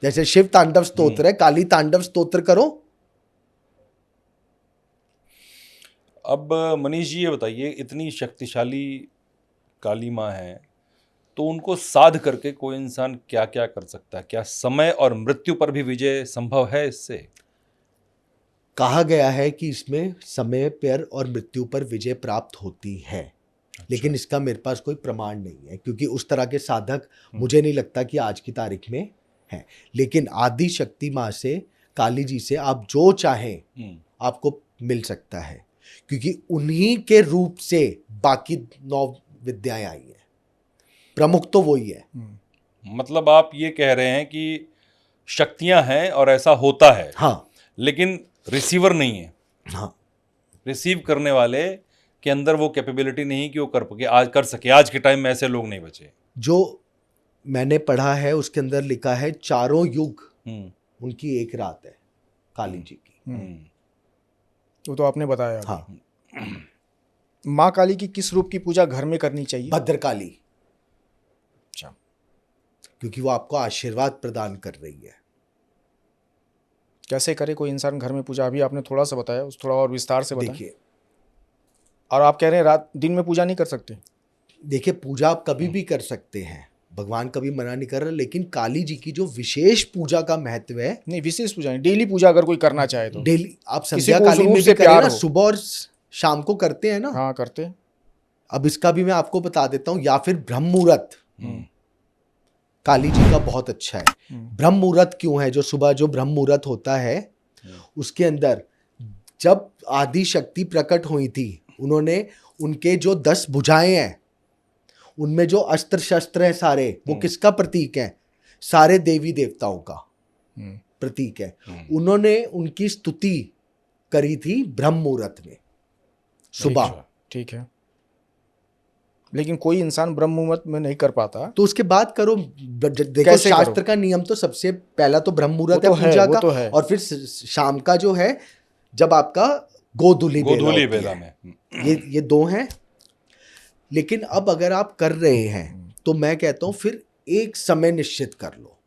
जैसे शिव तांडव स्तोत्र है, काली तांडव स्तोत्र करो। अब मनीष जी ये बताइए, इतनी शक्तिशाली काली माँ है तो उनको साध करके कोई इंसान क्या क्या कर सकता है? क्या समय और मृत्यु पर भी विजय संभव है इससे? कहा गया है कि इसमें समय पर और मृत्यु पर विजय प्राप्त होती है। अच्छा। लेकिन इसका मेरे पास कोई प्रमाण नहीं है, क्योंकि उस तरह के साधक मुझे नहीं लगता कि आज की तारीख में है। लेकिन आदि शक्ति माँ से, काली जी से आप जो चाहें आपको मिल सकता है, क्योंकि उन्हीं के रूप से बाकी 9 विद्याएं आई हैं। प्रमुख तो वही है। मतलब आप ये कह रहे हैं कि शक्तियां हैं और ऐसा होता है। हाँ, लेकिन रिसीवर नहीं है। हाँ, रिसीव करने वाले के अंदर वो कैपेबिलिटी नहीं कि वो कर सके। आज के टाइम में ऐसे लोग नहीं बचे। जो मैंने पढ़ा है उसके अंदर लिखा है, चारों युग उनकी एक रात है काली जी की। वो तो आपने बताया। हाँ। माँ काली की किस रूप की पूजा घर में करनी चाहिए? भद्रकाली। अच्छा। क्योंकि वो आपको आशीर्वाद प्रदान कर रही है। कैसे करे कोई इंसान घर में पूजा? अभी आपने थोड़ा सा बताया, उस थोड़ा और विस्तार से बताएं। देखिए, और आप कह रहे हैं दिन में पूजा नहीं कर सकते? देखिए, पूजा आप कभी भी कर सकते हैं, भगवान कभी मना नहीं कर रहा। लेकिन काली जी की जो विशेष पूजा का महत्व है, नहीं विशेष पूजा नहीं, डेली पूजा अगर कोई करना चाहे तो। डेली आप संध्या काली में भी करें ना, सुबह और शाम को करते हैं ना। हाँ करते हैं। अब इसका भी मैं आपको बता देता हूँ। या फिर ब्रह्म मुहूर्त काली जी का बहुत अच्छा है। ब्रह्म मुहूर्त क्यों है? जो सुबह जो ब्रह्म मुहूर्त होता है, उसके अंदर जब आदि शक्ति प्रकट हुई थी, उन्होंने उनके जो 10 भुजाएं हैं, उनमें जो अस्त्र शस्त्र हैं सारे, वो किसका प्रतीक है? सारे देवी देवताओं का प्रतीक है। उन्होंने उनकी स्तुति करी थी ब्रह्म मुहूर्त में सुबह। ठीक है। लेकिन कोई इंसान ब्रह्म मुहूर्त में नहीं कर पाता, तो उसके बाद करो। देखो, शास्त्र का नियम तो सबसे पहला तो ब्रह्म मुहूर्त है पूजा का, और फिर शाम का जो है, जब आपका गोधूली बेला में, ये 2 हैं। लेकिन अब अगर आप कर रहे हैं तो मैं कहता हूं फिर एक समय निश्चित कर लो।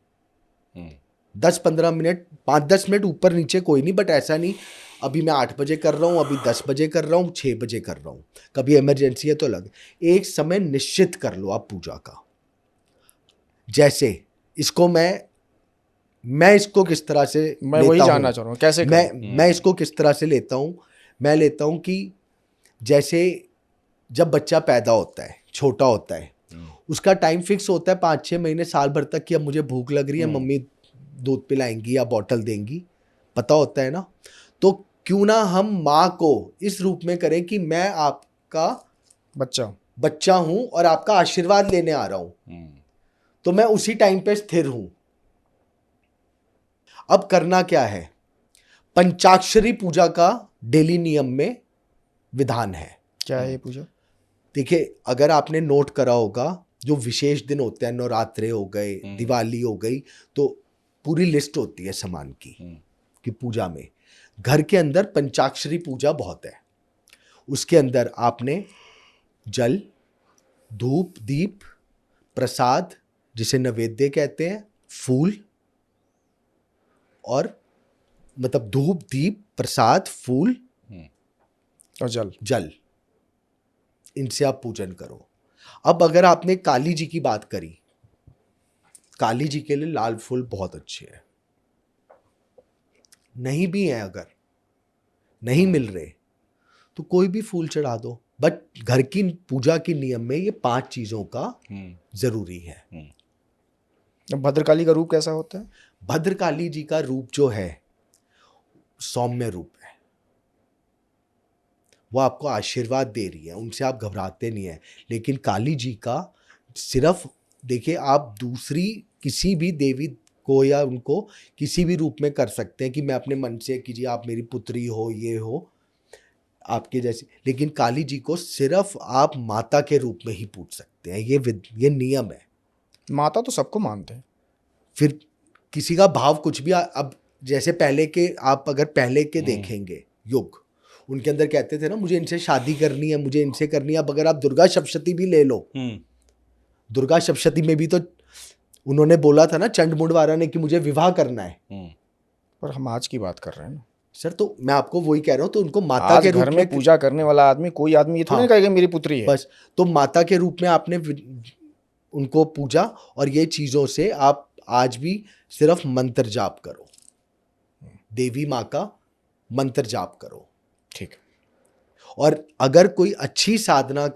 10-15 मिनट, 5-10 मिनट ऊपर नीचे कोई नहीं, बट ऐसा नहीं अभी मैं 8 बजे कर रहा हूँ, अभी 10 बजे कर रहा हूँ, 6 बजे कर रहा हूँ, कभी इमरजेंसी है तो अलग। एक समय निश्चित कर लो आप पूजा का। जैसे इसको मैं इसको किस तरह से मैं वही जानना चाह रहा हूँ, कैसे मैं इसको किस तरह से लेता हूँ। मैं लेता हूँ कि जैसे जब बच्चा पैदा होता है, छोटा होता है, उसका टाइम फिक्स होता है 5-6 महीने, साल भर तक कि अब मुझे भूख लग रही है, मम्मी दूध पिलाएंगी या बॉटल देंगी, पता होता है ना। तो क्यों ना हम माँ को इस रूप में करें कि मैं आपका बच्चा हूं और आपका आशीर्वाद लेने आ रहा हूं, तो मैं उसी टाइम पे स्थिर हूं। अब करना क्या है? पंचाक्षरी पूजा का डेली नियम में विधान है। क्या है ये पूजा? देखिए, अगर आपने नोट करा होगा, जो विशेष दिन होते हैं, नवरात्रे हो गए, दिवाली हो गई, तो पूरी लिस्ट होती है सामान की कि पूजा में घर के अंदर पंचाक्षरी पूजा बहुत है। उसके अंदर आपने जल, धूप, दीप, प्रसाद, जिसे नैवेद्य कहते हैं, फूल और मतलब धूप, दीप, प्रसाद, फूल और जल। जल, इनसे आप पूजन करो। अब अगर आपने काली जी की बात करी, काली जी के लिए लाल फूल बहुत अच्छे हैं। नहीं भी है, अगर नहीं मिल रहे तो कोई भी फूल चढ़ा दो, बट घर की पूजा के नियम में ये 5 चीजों का जरूरी है। भद्रकाली का रूप कैसा होता है? भद्रकाली जी का रूप जो है सौम्य रूप है, वो आपको आशीर्वाद दे रही है, उनसे आप घबराते नहीं है। लेकिन काली जी का सिर्फ देखिए, आप दूसरी किसी भी देवी को या उनको किसी भी रूप में कर सकते हैं कि मैं अपने मन से कीजिए, आप मेरी पुत्री हो, ये हो, आपके जैसे। लेकिन काली जी को सिर्फ आप माता के रूप में ही पूज सकते हैं, ये नियम है। माता तो सबको मानते हैं। फिर किसी का भाव कुछ भी अब जैसे पहले के, आप अगर पहले के देखेंगे युग, उनके अंदर कहते थे ना, मुझे इनसे शादी करनी है, मुझे इनसे करनी है। अब अगर आप दुर्गा सप्तशती भी ले लो, दुर्गा सप्तशती में भी तो उन्होंने बोला था ना, चंड मुंडवारा ने, कि मुझे विवाह करना है। पर हम आज की बात कर रहे हैं ना सर, तो मैं आपको वही कह रहा हूँ, तो उनको माता आज के रूप घर में पूजा करने वाला आदमी, कोई आदमी ये थोड़ी ना कहेगा मेरी पुत्री है। बस, तो माता के रूप में आपने उनको पूजा, और ये चीजों से आप आज भी सिर्फ मंत्र जाप करो, देवी माँ का मंत्र जाप करो। ठीक। और अगर कोई अच्छी साधना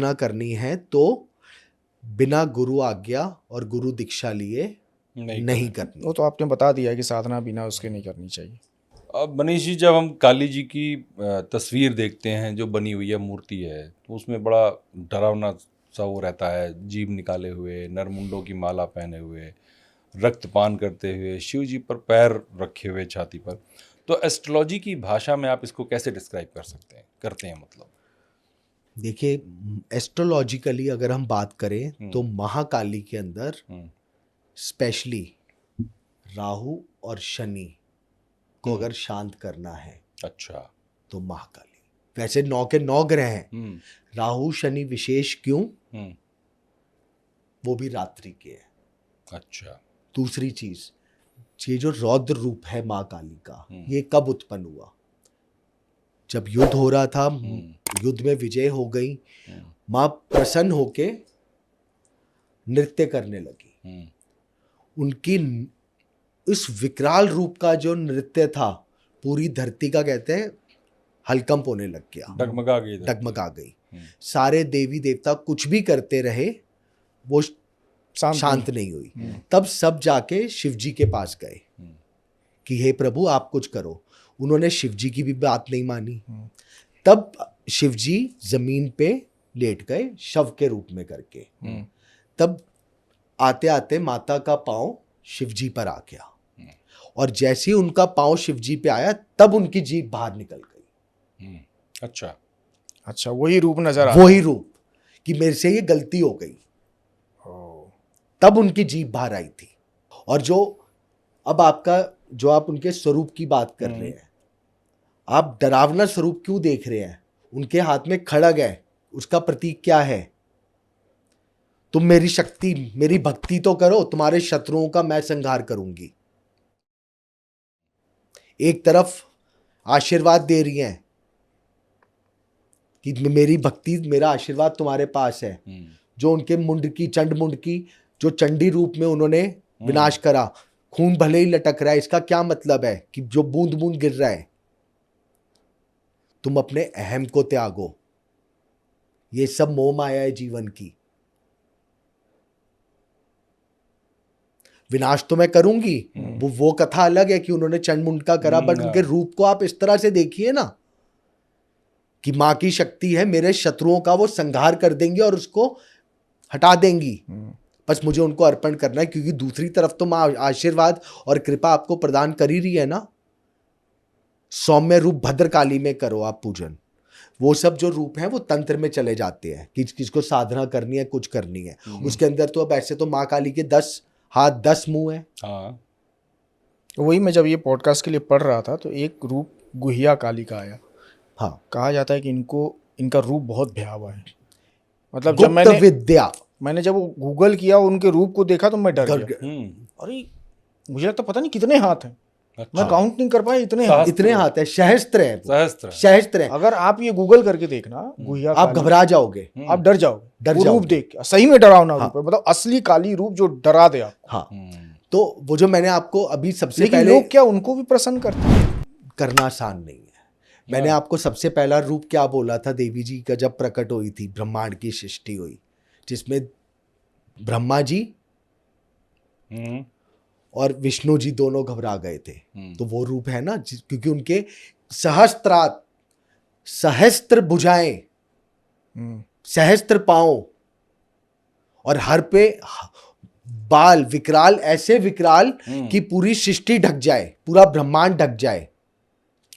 करनी है तो बिना गुरु आज्ञा और गुरु दीक्षा लिए नहीं करनी। वो तो आपने बता दिया कि साधना बिना उसके नहीं करनी चाहिए। अब मनीष जी, जब हम काली जी की तस्वीर देखते हैं जो बनी हुई है, मूर्ति है, तो उसमें बड़ा डरावना सा वो रहता है, जीभ निकाले हुए, नरमुंडों की माला पहने हुए, रक्तपान करते हुए, शिव जी पर पैर रखे हुए छाती पर। तो एस्ट्रोलॉजी की भाषा में आप इसको कैसे डिस्क्राइब करते हैं मतलब? देखिए, एस्ट्रोलॉजिकली अगर हम बात करें तो महाकाली के अंदर स्पेशली राहु और शनि को अगर शांत करना है, अच्छा, तो महाकाली। वैसे 9 के 9 ग्रह हैं, राहु शनि विशेष क्यों, वो भी रात्रि के है। अच्छा। दूसरी चीज, ये जो रौद्र रूप है माँ काली का, ये कब उत्पन्न हुआ? जब युद्ध हो रहा था, युद्ध में विजय हो गई, माँ प्रसन्न होके नृत्य करने लगी। उनकी इस विकराल रूप का जो नृत्य था, पूरी धरती का कहते हैं हलकंप होने लग गया, डगमगा गई। सारे देवी देवता कुछ भी करते रहे, वो शांत नहीं हुई। तब सब जाके शिव जी के पास गए कि हे प्रभु, आप कुछ करो। उन्होंने शिव जी की भी बात नहीं मानी। तब शिव जी जमीन पे लेट गए, शव के रूप में करके। तब आते आते माता का पांव शिव जी पर आ गया, और जैसे ही उनका पांव शिव जी पे आया, तब उनकी जीभ बाहर निकल गई। अच्छा, वही रूप नजर आ, वही रूप कि मेरे से ये गलती हो गई, तब उनकी जीभ बाहर आई थी। और जो अब आपका, जो आप उनके स्वरूप की बात कर रहे हैं, आप डरावना स्वरूप क्यों देख रहे हैं? उनके हाथ में खड़ग है, उसका प्रतीक क्या है? तुम मेरी शक्ति, मेरी भक्ति तो करो, तुम्हारे शत्रुओं का मैं संहार करूंगी। एक तरफ आशीर्वाद दे रही हैं कि मेरी भक्ति, मेरा आशीर्वाद तुम्हारे पास है। जो उनके मुंड की, चंड मुंड की, जो चंडी रूप में उन्होंने विनाश करा, खून भले ही लटक रहा है, इसका क्या मतलब है? कि जो बूंद बूंद गिर रहा है। तुम अपने अहम को त्यागो, ये सब मोह माया है जीवन की। विनाश तो मैं करूंगी, वो कथा अलग है कि उन्होंने चंड मुंड का करा, बट उनके रूप को आप इस तरह से देखिए ना कि मां की शक्ति है, मेरे शत्रुओं का वो संहार कर देंगी और उसको हटा देंगी। बस मुझे उनको अर्पण करना है, क्योंकि दूसरी तरफ तो मां आशीर्वाद और कृपा आपको प्रदान कर ही रही है ना। सौम्य रूप भद्रकाली में करो आप पूजन। वो सब जो रूप हैं वो तंत्र में चले जाते हैं कि किसको साधना करनी है, कुछ करनी है। उसके अंदर तो अब ऐसे तो माँ काली के 10 हाथ 10 मुंह है। हाँ, वही मैं जब ये पॉडकास्ट के लिए पढ़ रहा था तो एक रूप गुहिया काली का आया। हाँ, कहा जाता है कि इनका रूप बहुत भयावह है। मतलब जब गुप्त विद्या। मैंने जब वो गूगल किया उनके रूप को देखा तो मैं डर डर गया। हम्म, अरे मुझे लगता पता नहीं कितने हाथ हैं, अच्छा। मैं काउंट नहीं कर पाया, इतने हाथ। इतने हाथ है, सहस्त्र है, सहस्त्र। सहस्त्र है। अगर आप ये गूगल करके देखना गुहिया आप काली, घबरा जाओगे। आप डर जाओगे, डर वो रूप जाओगे। देख के सही में डरावना हाँ। रूप है, मतलब असली काली रूप जो डरा दे आप। हाँ, तो वो जो मैंने आपको अभी सबसे लेकिन पहले, लोग क्या उनको भी प्रसन्न करते हैं? करना आसान नहीं है। मैंने आपको सबसे पहला रूप क्या बोला था, देवी जी का जब प्रकट हुई थी, ब्रह्मांड की सृष्टि हुई, जिसमें ब्रह्मा जी हम्म, और विष्णु जी दोनों घबरा गए थे। हम्म। तो वो रूप है ना, क्योंकि उनके सहस्त्रात, सहस्त्र भुजाएं, सहस्त्र पांव, और हर पे बाल विकराल, ऐसे विकराल कि पूरी सृष्टि ढक जाए, पूरा ब्रह्मांड ढक जाए।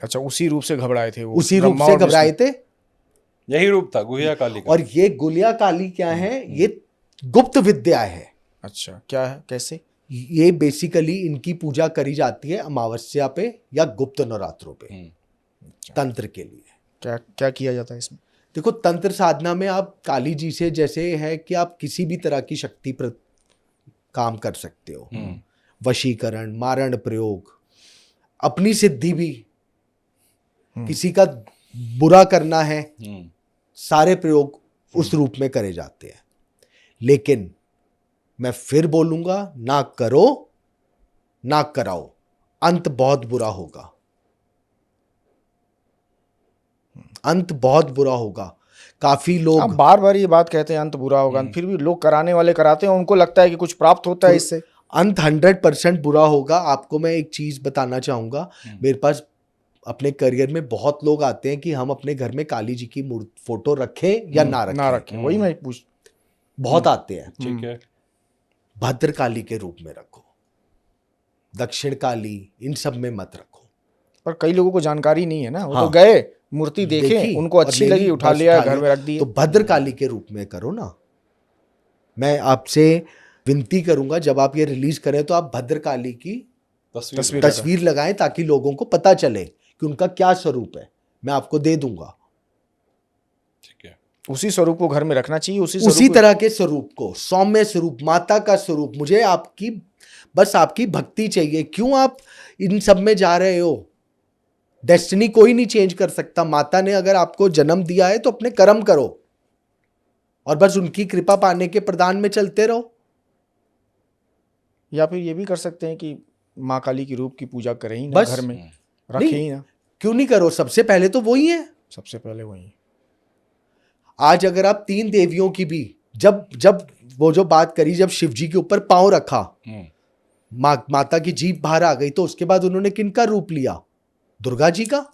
अच्छा, उसी रूप से घबराए थे वो, उसी रूप ब्रह्मा से और घबराए थे। यही रूप था गुहिया काली का। और ये गुलिया काली क्या है, ये गुप्त विद्या है। अच्छा, क्या है, कैसे? ये बेसिकली इनकी पूजा करी जाती है अमावस्या पे या गुप्त नवरात्रों पे, तंत्र के लिए। क्या क्या किया जाता है इसमें? देखो, तंत्र साधना में आप काली जी से जैसे है कि आप किसी भी तरह की शक्ति पर काम कर सकते हो, वशीकरण, मारण प्रयोग, अपनी सिद्धि भी, किसी का बुरा करना है, सारे प्रयोग उस रूप में करे जाते हैं। लेकिन मैं फिर बोलूंगा, ना करो ना कराओ, अंत बहुत बुरा होगा, अंत बहुत बुरा होगा। काफी आप लोग बार बार ये बात कहते हैं अंत बुरा होगा, फिर भी लोग कराने वाले कराते हैं, उनको लगता है कि कुछ प्राप्त होता है इससे। अंत 100% बुरा होगा। आपको मैं एक चीज बताना चाहूंगा, मेरे पास अपने करियर में बहुत लोग आते हैं कि हम अपने घर में काली जी की फोटो रखें या ना रखें। वही मैं पूछ, बहुत आते हैं। ठीक है। भद्र काली के रूप में रखो, दक्षिण काली, इन सब में मत रखो। पर कई लोगों को जानकारी नहीं है ना, वो हाँ। तो गए मूर्ति देखे, देखी उनको और अच्छी ले ली, लगी, उठा बस लिया, उठा घर में रख दिए। तो भद्र काली के रूप में करो ना। मैं आपसे विनती करूंगा, जब आप ये रिलीज करें तो आप भद्र काली की तस्वीर लगाएं, ताकि लोगों को पता चले कि उनका क्या स्वरूप है। मैं आपको दे दूंगा। ठीक है। उसी स्वरूप को घर में रखना चाहिए, उसी तरह के स्वरूप को, सौम्य स्वरूप, माता का स्वरूप। मुझे आपकी बस आपकी भक्ति चाहिए। क्यों आप इन सब में जा रहे हो? डेस्टिनी कोई नहीं चेंज कर सकता। माता ने अगर आपको जन्म दिया है तो अपने कर्म करो और बस उनकी कृपा पाने के प्रदान में चलते रहो। या फिर ये भी कर सकते हैं कि माँ काली की रूप की पूजा करें ही ना, बस घर में रखें ही ना। क्यों नहीं करो? सबसे पहले तो वही है, सबसे पहले वही। आज अगर आप 3 देवियों की भी, जब वो जो बात करी, जब शिव जी के ऊपर पांव रखा, माता की जीभ बाहर आ गई, तो उसके बाद उन्होंने किनका रूप लिया? दुर्गा जी का।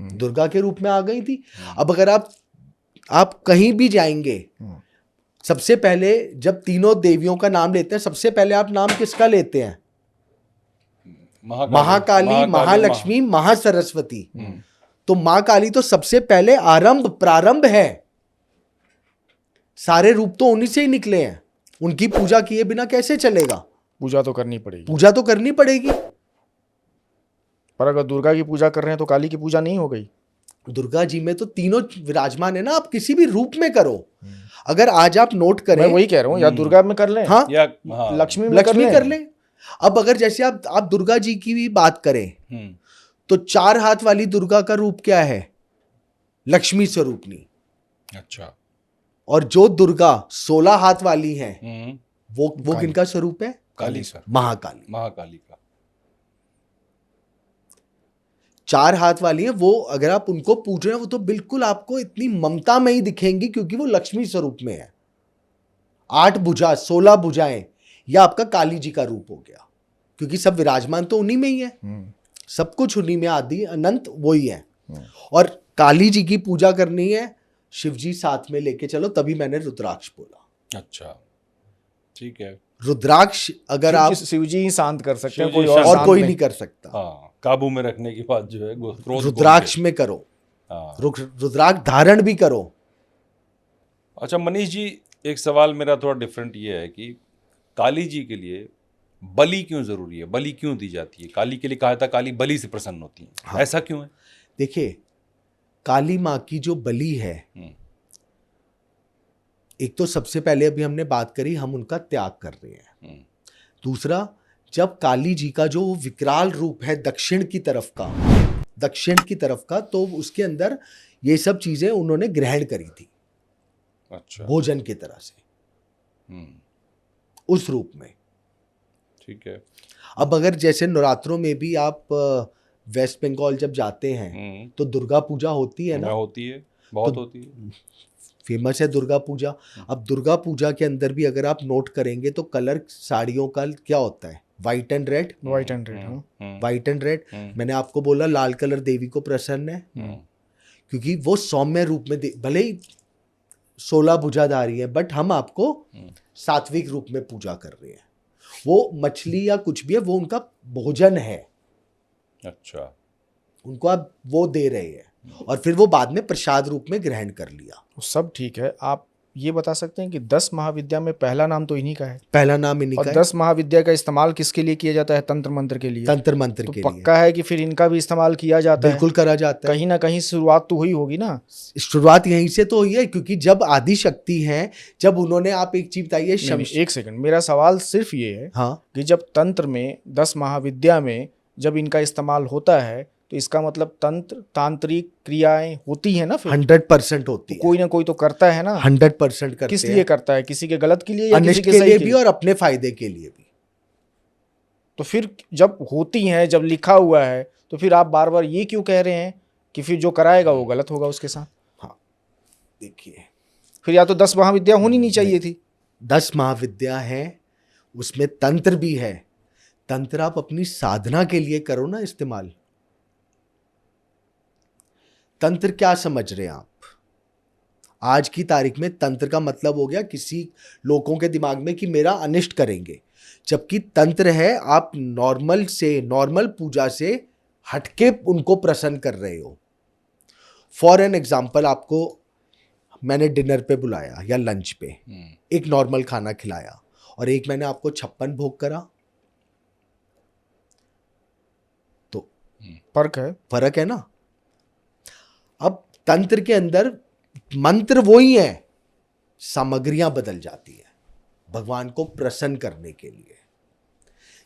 दुर्गा के रूप में आ गई थी। अब अगर आप कहीं भी जाएंगे, सबसे पहले जब तीनों देवियों का नाम लेते हैं, सबसे पहले आप नाम किसका लेते हैं? महाकाली, महालक्ष्मी, महासरस्वती। तो मां काली तो सबसे पहले प्रारंभ है। सारे रूप तो उन्हीं से ही निकले हैं। उनकी पूजा किए बिना कैसे चलेगा? पूजा तो करनी पड़ेगी। पूजा तो करनी पड़ेगी। पर अगर दुर्गा की पूजा कर रहे हैं तो काली की पूजा नहीं हो गई? दुर्गा जी में तो तीनों विराजमान है ना। आप किसी भी रूप में करो। अगर आज आप नोट करें, मैं वही कह रहा हूँ, या दुर्गा में कर लें, हाँ, या लक्ष्मी में लक्ष्मी कर लें। अब अगर जैसे आप दुर्गा जी की भी बात करें, तो 4 हाथ वाली दुर्गा का रूप क्या है? लक्ष्मी स्वरूपनी। अच्छा। और जो दुर्गा 16 हाथ वाली है, वो किनका स्वरूप है? काली सर, महाकाली। महाकाली का 4 हाथ वाली है वो। अगर आप उनको पूछ रहे हैं, वो तो बिल्कुल आपको इतनी ममता में ही दिखेंगी, क्योंकि वो लक्ष्मी स्वरूप में है। 8 भुजा, 16 भुजाएं, यह आपका काली जी का रूप हो गया, क्योंकि सब विराजमान तो उन्हीं में ही है। सब कुछ उन्हीं में, आदि अनंत वही है। और काली जी की पूजा करनी है, शिव जी साथ में लेके चलो, तभी मैंने रुद्राक्ष बोला। अच्छा, ठीक है। रुद्राक्ष अगर आप, शिव जी ही शांत कर सकते हैं, शिव जी कोई और कोई नहीं कर सकता। हाँ, काबू में रखने की बात जो है, क्रोध रुद्राक्ष में करो। रुद्राक्ष धारण भी करो। अच्छा मनीष जी, एक सवाल मेरा थोड़ा डिफरेंट ये है कि काली जी के लिए बलि क्यों जरूरी है? बलि क्यों दी जाती है? काली के लिए कहा था काली बलि से प्रसन्न होती है, ऐसा क्यों है? देखिए, काली माँ की जो बलि है, एक तो सबसे पहले अभी हमने बात करी, हम उनका त्याग कर रहे हैं। दूसरा, जब काली जी का जो विकराल रूप है दक्षिण की तरफ का, तो उसके अंदर ये सब चीजें उन्होंने ग्रहण करी थी, अच्छा, भोजन की तरह से, उस रूप में। ठीक है। अब अगर जैसे नवरात्रों में भी आप वेस्ट बंगाल जब जाते हैं तो दुर्गा पूजा होती है ना, होती है, बहुत तो होती है, फेमस है दुर्गा पूजा। अब दुर्गा पूजा के अंदर भी अगर आप नोट करेंगे तो कलर साड़ियों का क्या होता है, white and red. White and red, white and red. मैंने आपको बोला लाल कलर देवी को प्रसन्न है, क्योंकि वो सौम्य रूप में भले ही 16 भुजाधारी है, बट हम आपको सात्विक रूप में पूजा कर रहे हैं। वो मछली या कुछ भी है, वो उनका भोजन है, अच्छा, उनको आप वो दे रहे हैं, और फिर वो बाद में प्रसाद रूप में ग्रहण कर लिया। सब ठीक है। आप ये बता सकते हैं कि 10 महाविद्या में पहला नाम तो इन्हीं का है, पहला नाम इन्हीं और का है। 10 महाविद्या का इस्तेमाल किसके लिए किया जाता है? तंत्र मंत्र के लिए। तंत्र मंत्र तो के लिए पक्का है कि फिर इनका भी इस्तेमाल किया जाता है। बिल्कुल करा जाता है। कहीं ना कहीं शुरुआत तो हुई होगी ना। शुरुआत यहीं से तो हुई है, क्योंकि जब आदि शक्ति है, जब उन्होंने, आप एक चीज बताइए, एक सेकंड, मेरा सवाल सिर्फ ये है, हाँ, कि जब तंत्र में 10 महाविद्या में जब इनका इस्तेमाल होता है, तो इसका मतलब तंत्र तांत्रिक क्रियाएं होती है ना, फिर 100% होती है। कोई ना कोई तो करता है ना। 100% करते किस हैं। लिए करता है? किसी के गलत के लिए या अनिष्ट किसी के सही लिए भी और अपने फायदे के लिए भी। तो फिर जब होती हैं, जब लिखा हुआ है, तो फिर आप बार बार ये क्यों कह रहे हैं कि फिर जो कराएगा वो गलत होगा उसके साथ? हाँ, देखिए, फिर या तो 10 महाविद्या होनी नहीं चाहिए थी। 10 महाविद्या है, उसमें तंत्र भी है। तंत्र आप अपनी साधना के लिए करो ना इस्तेमाल। तंत्र क्या समझ रहे हैं आप? आज की तारीख में तंत्र का मतलब हो गया किसी लोगों के दिमाग में कि मेरा अनिष्ट करेंगे, जबकि तंत्र है आप नॉर्मल पूजा से हटके उनको प्रसन्न कर रहे हो। फॉर एन एग्जाम्पल, आपको मैंने डिनर पे बुलाया या लंच पे, एक नॉर्मल खाना खिलाया, और एक मैंने आपको 56 भोग करा, तो फर्क है ना। अब तंत्र के अंदर मंत्र वो ही है, सामग्रियां बदल जाती है भगवान को प्रसन्न करने के लिए।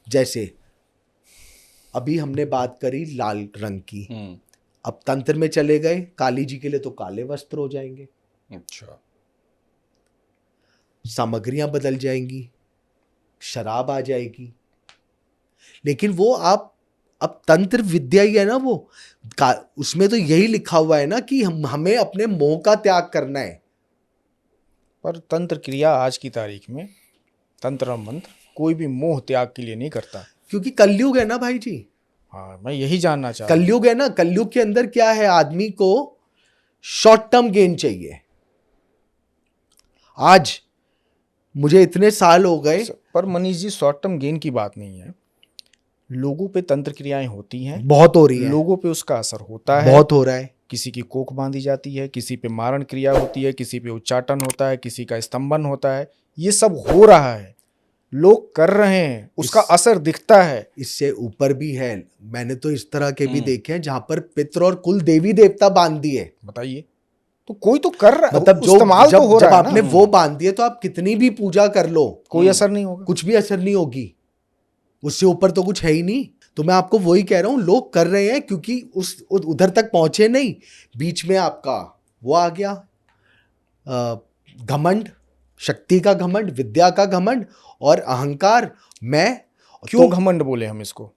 जैसे अभी हमने बात करी लाल रंग की, अब तंत्र में चले गए काली जी के लिए, तो काले वस्त्र हो जाएंगे। अच्छा, सामग्रियां बदल जाएंगी, शराब आ जाएगी। लेकिन वो आप, अब तंत्र विद्या ही है ना वो, उसमें तो यही लिखा हुआ है ना कि हमें अपने मोह का त्याग करना है। पर तंत्र क्रिया आज की तारीख में, तंत्र और मंत्र कोई भी मोह त्याग के लिए नहीं करता, क्योंकि कलयुग है ना भाई जी। हाँ, मैं यही जानना चाह रहा हूं। कलयुग है ना, कलयुग के अंदर क्या है, आदमी को शॉर्ट टर्म गेन चाहिए। आज मुझे इतने साल हो गए, पर Manish ji, short term gain की बात नहीं है। लोगों पे तंत्र क्रियाएं होती हैं, बहुत हो रही है, लोगों पे उसका असर होता है, बहुत हो रहा है। किसी की कोख बांधी जाती है, किसी पे मारण क्रिया होती है, किसी पे उच्चाटन होता है, किसी का स्तंभन होता है। ये सब हो रहा है, लोग कर रहे हैं, उसका असर दिखता है। इससे ऊपर भी है, मैंने तो इस तरह के भी देखे हैं जहां पर पितृ और कुल देवी देवता बांध दिए। बताइए, तो कोई तो कर रहा है, मतलब जो इस्तेमाल जब, तो हो जब रहा है आपने ना। वो बांध दिए तो आप कितनी भी पूजा कर लो, कोई असर नहीं होगा, कुछ भी असर नहीं होगी, उससे ऊपर तो कुछ है ही नहीं। तो मैं आपको वही कह रहा हूं, लोग कर रहे हैं क्योंकि उधर तक पहुंचे नहीं। बीच में आपका वो आ गया घमंड, शक्ति का घमंड, विद्या का घमंड और अहंकार। मैं क्यों घमंड बोले हम इसको?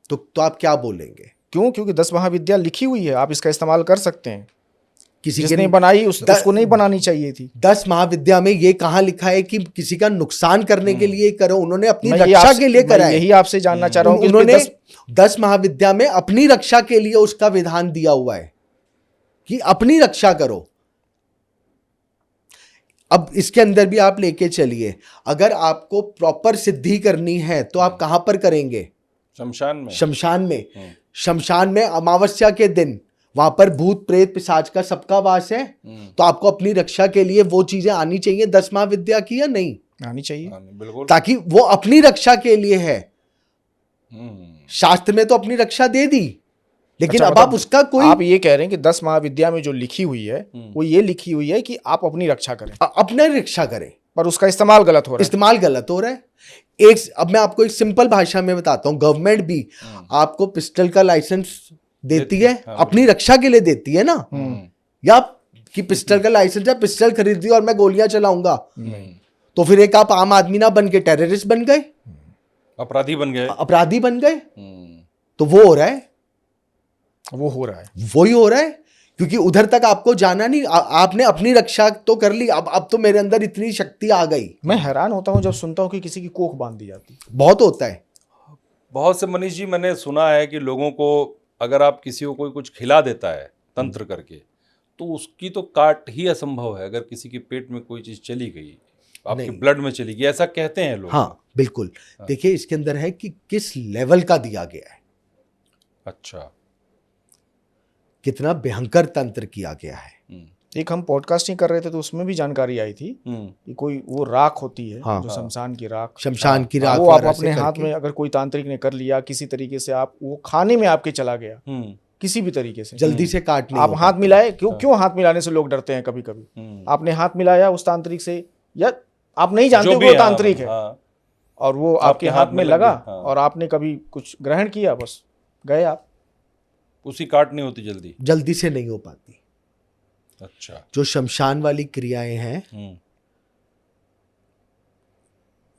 तो आप क्या बोलेंगे? क्यों? क्योंकि 10 महाविद्या लिखी हुई है, आप इसका इस्तेमाल कर सकते हैं। किसी जिसने बनाई उसको नहीं बनानी चाहिए थी। 10 महाविद्या में ये कहाँ लिखा है कि किसी का नुकसान करने के लिए करो? उन्होंने अपनी रक्षा के लिए करा है। यही आपसे जानना चाह रहा हूँ कि उन्होंने 10 महाविद्या में अपनी रक्षा के लिए उसका विधान दिया हुआ है कि अपनी रक्षा करो। अब इसके अंदर भी आप लेके चलिए, अगर आपको प्रॉपर सिद्धि करनी है तो आप कहां पर करेंगे? शमशान में। शमशान में अमावस्या के दिन, वहां पर भूत प्रेत पिशाच का सबका वास है। तो आपको अपनी रक्षा के लिए वो चीजें आनी चाहिए 10 महाविद्या की, या नहीं आनी चाहिए? बिल्कुल, ताकि वो अपनी रक्षा के लिए है। शास्त्र में तो अपनी रक्षा दे दी लेकिन अच्छा, अब मतलब आप उसका कोई आप ये कह रहे हैं कि 10 महाविद्या में जो लिखी हुई है वो ये लिखी हुई है कि आप अपनी रक्षा करें, अपना रक्षा करें, पर उसका इस्तेमाल गलत हो रहा है। इस्तेमाल गलत हो रहा है। अब मैं आपको एक सिंपल भाषा में बताता हूं, गवर्नमेंट भी आपको पिस्टल का लाइसेंस देती है, अपनी रक्षा के लिए देती है ना, या कि पिस्टल का लाइसेंस है, पिस्टल खरीदी और मैं गोलियां चलाऊंगा, तो फिर एक आप आम आदमी ना बन के टेररिस्ट बन गए, अपराधी बन गए। अपराधी बन गए। तो वो हो रहा है, वही हो रहा है, क्योंकि उधर तक आपको जाना नहीं, आपने अपनी रक्षा तो कर ली, अब तो मेरे अंदर इतनी शक्ति आ गई। मैं हैरान होता हूँ जब सुनता हूँ कि किसी की कोख बांध दी जाती है। बहुत होता है। बहुत से मनीष जी मैंने सुना है कि लोगों को अगर आप किसी को कोई कुछ खिला देता है तंत्र करके, तो उसकी तो काट ही असंभव है। अगर किसी के पेट में कोई चीज चली गई, आपके ब्लड में चली गई, ऐसा कहते हैं लोग। हाँ बिल्कुल। देखिए इसके अंदर है कि किस लेवल का दिया गया है। अच्छा, कितना भयंकर तंत्र किया गया है। एक हम पॉडकास्टिंग कर रहे थे तो उसमें भी जानकारी आई थी कि कोई वो राख होती है, हाँ, जो शमशान की राख, शमशान की राख, वो आप अपने हाथ में अगर कोई तांत्रिक ने कर लिया किसी तरीके से, आप वो खाने में आपके चला गया किसी भी तरीके से, जल्दी से काट नहीं आप होता। हाथ मिलाए, क्यों हाथ मिलाने से लोग डरते हैं कभी कभी। आपने हाथ मिलाया उस तांत्रिक से, या आप नहीं जानते वो तांत्रिक है, और वो आपके हाथ में लगा और आपने कभी कुछ ग्रहण किया, बस गए आप। उसी काट नहीं होती जल्दी से नहीं हो पाती। अच्छा, जो शमशान वाली क्रियाएं हैं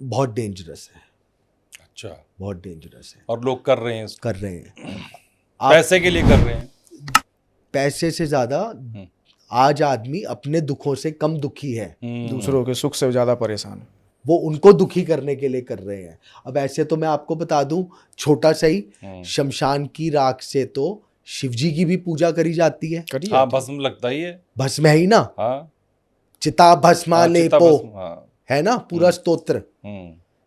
बहुत डेंजरस है। अच्छा, बहुत डेंजरस है, और लोग कर रहे हैं इसको। कर रहे हैं पैसे के लिए कर रहे हैं। पैसे से ज्यादा आज आदमी अपने दुखों से कम दुखी है, दूसरों के सुख से ज्यादा परेशान है। वो उनको दुखी करने के लिए कर रहे हैं। अब ऐसे तो मैं आपको बता दूं, छोटा सा ही, शमशान की राख से तो शिव जी की भी पूजा करी जाती है। हाँ, भस्म लगता ही है। भस्म है ही ना। हाँ, चिता भस्मा लेपो, हाँ, है ना पूरा स्तोत्र।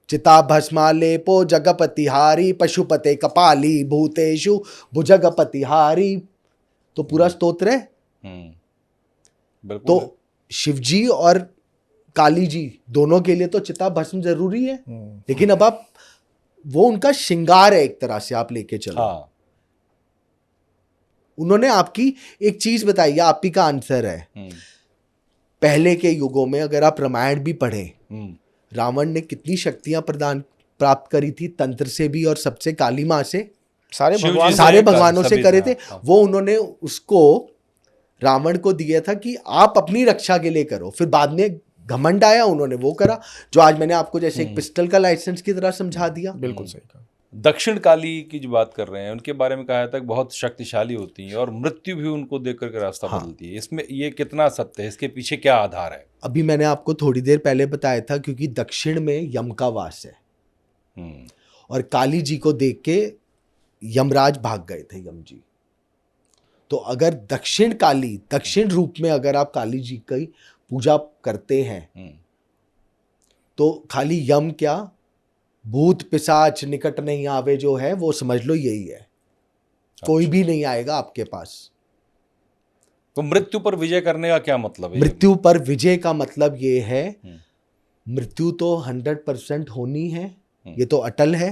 चिता भस्मा लेपो जगपतिहारी पशुपते कपाली भूतेषु भुजगपतिहारी, तो पूरा स्तोत्र है। बिल्कुल। तो शिव जी और काली जी दोनों के लिए तो चिता भस्म जरूरी है, लेकिन अब आप वो उनका श्रृंगार है, एक तरह से आप लेके चलो। हाँ। उन्होंने आपकी एक चीज बताई, आप ही का आंसर है। पहले के युगों में अगर आप रामायण भी पढ़ें, रावण ने कितनी शक्तियां प्राप्त करी थी, तंत्र से भी और सबसे, काली माँ से, सारे भगवानों से करे थे। वो उन्होंने उसको रावण को दिया था कि आप अपनी रक्षा के लिए करो। फिर बाद में घमंड आया, उन्होंने वो करा जो आज मैंने आपको जैसे एक पिस्टल का लाइसेंस की तरह समझा दिया। बिल्कुल सही कहा। दक्षिण काली की जो बात कर रहे हैं, उनके बारे में कहा जाता है कि बहुत शक्तिशाली होती हैं और मृत्यु भी उनको देख करके रास्ता बदलती है। इसमें ये कितना सत्य है, इसके पीछे क्या आधार है? अभी मैंने आपको थोड़ी देर पहले बताया था, क्योंकि दक्षिण में यम का वास है और काली जी को देख के यमराज भाग गए थे, यम जी। तो अगर दक्षिण काली, दक्षिण रूप में अगर आप काली जी की पूजा करते हैं तो खाली यम क्या, भूत पिशाच निकट नहीं आवे, जो है वो समझ लो यही है। कोई भी नहीं आएगा आपके पास। तो मृत्यु पर विजय करने का क्या मतलब है? मृत्यु पर विजय का मतलब ये है, मृत्यु तो 100% होनी है, ये तो अटल है।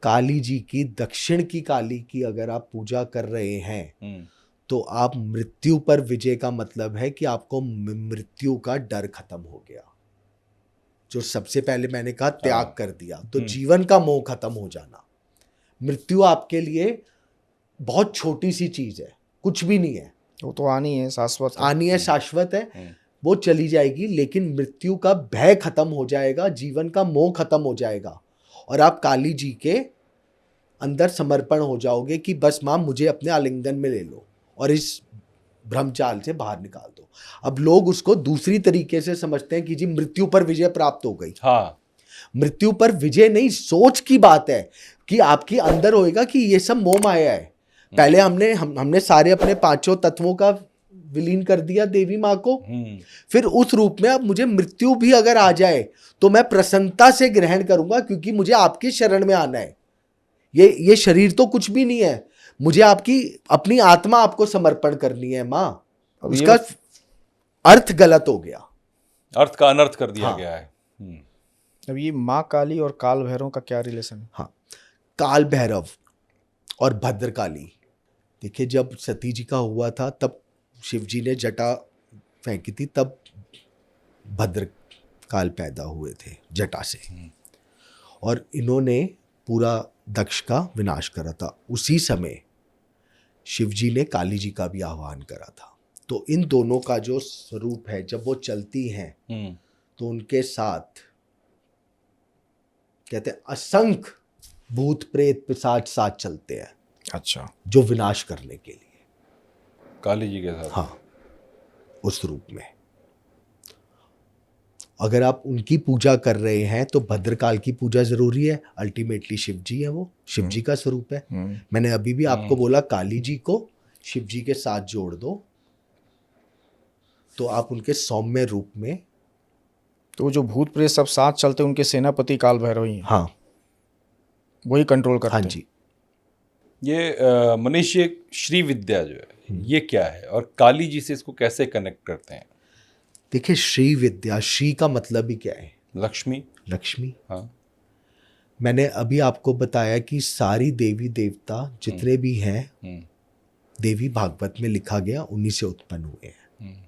काली जी की, दक्षिण की काली की अगर आप पूजा कर रहे हैं तो आप मृत्यु पर विजय का मतलब है कि आपको मृत्यु का डर खत्म हो गया। जो सबसे पहले मैंने कहा त्याग कर दिया, तो जीवन का मोह खत्म हो जाना। मृत्यु आपके लिए बहुत छोटी सी चीज है, कुछ भी नहीं है। वो तो आनी है, शाश्वत आनी है, शाश्वत है, वो चली जाएगी। लेकिन मृत्यु का भय खत्म हो जाएगा, जीवन का मोह खत्म हो जाएगा और आप काली जी के अंदर समर्पण हो जाओगे कि बस मां मुझे अपने आलिंगन में ले लो और इस ब्रह्मचाल से बाहर निकाल दो। अब लोग उसको दूसरी तरीके से समझते हैं कि जी मृत्यु पर विजय प्राप्त हो गई। हाँ, मृत्यु पर विजय नहीं, सोच की बात है कि आपके अंदर होएगा कि ये सब मोह माया है। पहले हमने सारे अपने पांचों तत्वों का विलीन कर दिया देवी माँ को, फिर उस रूप में अब मुझे मृत्यु भी अगर आ जाए तो मैं प्रसन्नता से ग्रहण करूंगा, क्योंकि मुझे आपके शरण में आना है। ये शरीर तो कुछ भी नहीं है, मुझे आपकी अपनी आत्मा आपको समर्पण करनी है माँ। उसका अर्थ गलत हो गया, अर्थ का अनर्थ कर दिया गया है। अब ये माँ काली और काल भैरव का क्या रिलेशन है? हाँ, काल भैरव और भद्रकाली देखिए, जब सती जी का हुआ था तब शिव जी ने जटा फेंकी थी, तब भद्रकाल पैदा हुए थे जटा से, और इन्होंने पूरा दक्ष का विनाश करा था। उसी समय शिव जी ने काली जी का भी आह्वान करा था। तो इन दोनों का जो स्वरूप है, जब वो चलती हैं तो उनके साथ कहते हैं असंख्य भूत प्रेत पिशाच साथ चलते हैं, अच्छा, जो विनाश करने के लिए, काली जी के साथ। हाँ, उस रूप में। अगर आप उनकी पूजा कर रहे हैं तो भद्रकाल की पूजा जरूरी है। अल्टीमेटली शिव जी है, वो शिव जी का स्वरूप है। मैंने अभी भी आपको बोला काली जी को शिव जी के साथ जोड़ दो तो आप उनके सौम्य रूप में, तो जो भूत प्रेत सब साथ चलते हैं उनके सेनापति काल भैरव ही हैं, हाँ, वही कंट्रोल करते हाँ हैं। जी। ये मनीष, ये श्री विद्या जो है ये क्या है और काली जी से इसको कैसे कनेक्ट करते हैं? देखिए, श्री विद्या, श्री का मतलब ही क्या है? लक्ष्मी। लक्ष्मी। हाँ। मैंने अभी आपको बताया कि सारी देवी देवता जितने भी हैं, देवी भागवत में लिखा गया, उन्हीं से उत्पन्न हुए हैं।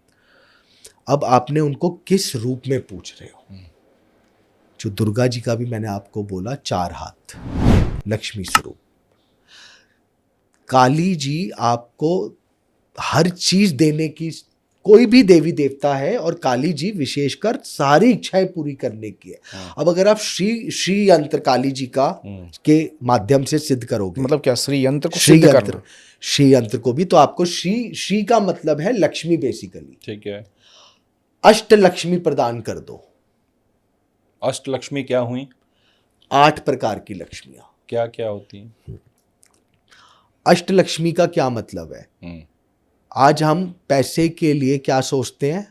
अब आपने उनको किस रूप में पूछ रहे हो? जो दुर्गा जी का भी मैंने आपको बोला 4 हाथ, लक्ष्मी स्वरूप। काली जी आपको हर चीज देने की, कोई भी देवी देवता है और काली जी विशेषकर सारी इच्छाएं पूरी करने की है। अब अगर आप श्री यंत्र काली जी का के माध्यम से सिद्ध करोगे, मतलब क्या, श्री यंत्र को श्री सिद्ध यंत्र, करना? श्री यंत्र को भी, तो आपको श्री का मतलब है लक्ष्मी बेसिकली। ठीक है। अष्ट लक्ष्मी प्रदान कर दो। अष्ट लक्ष्मी क्या हुई? 8 प्रकार की लक्ष्मियां। क्या क्या होती हैं? अष्ट लक्ष्मी का क्या मतलब है? आज हम पैसे के लिए क्या सोचते हैं?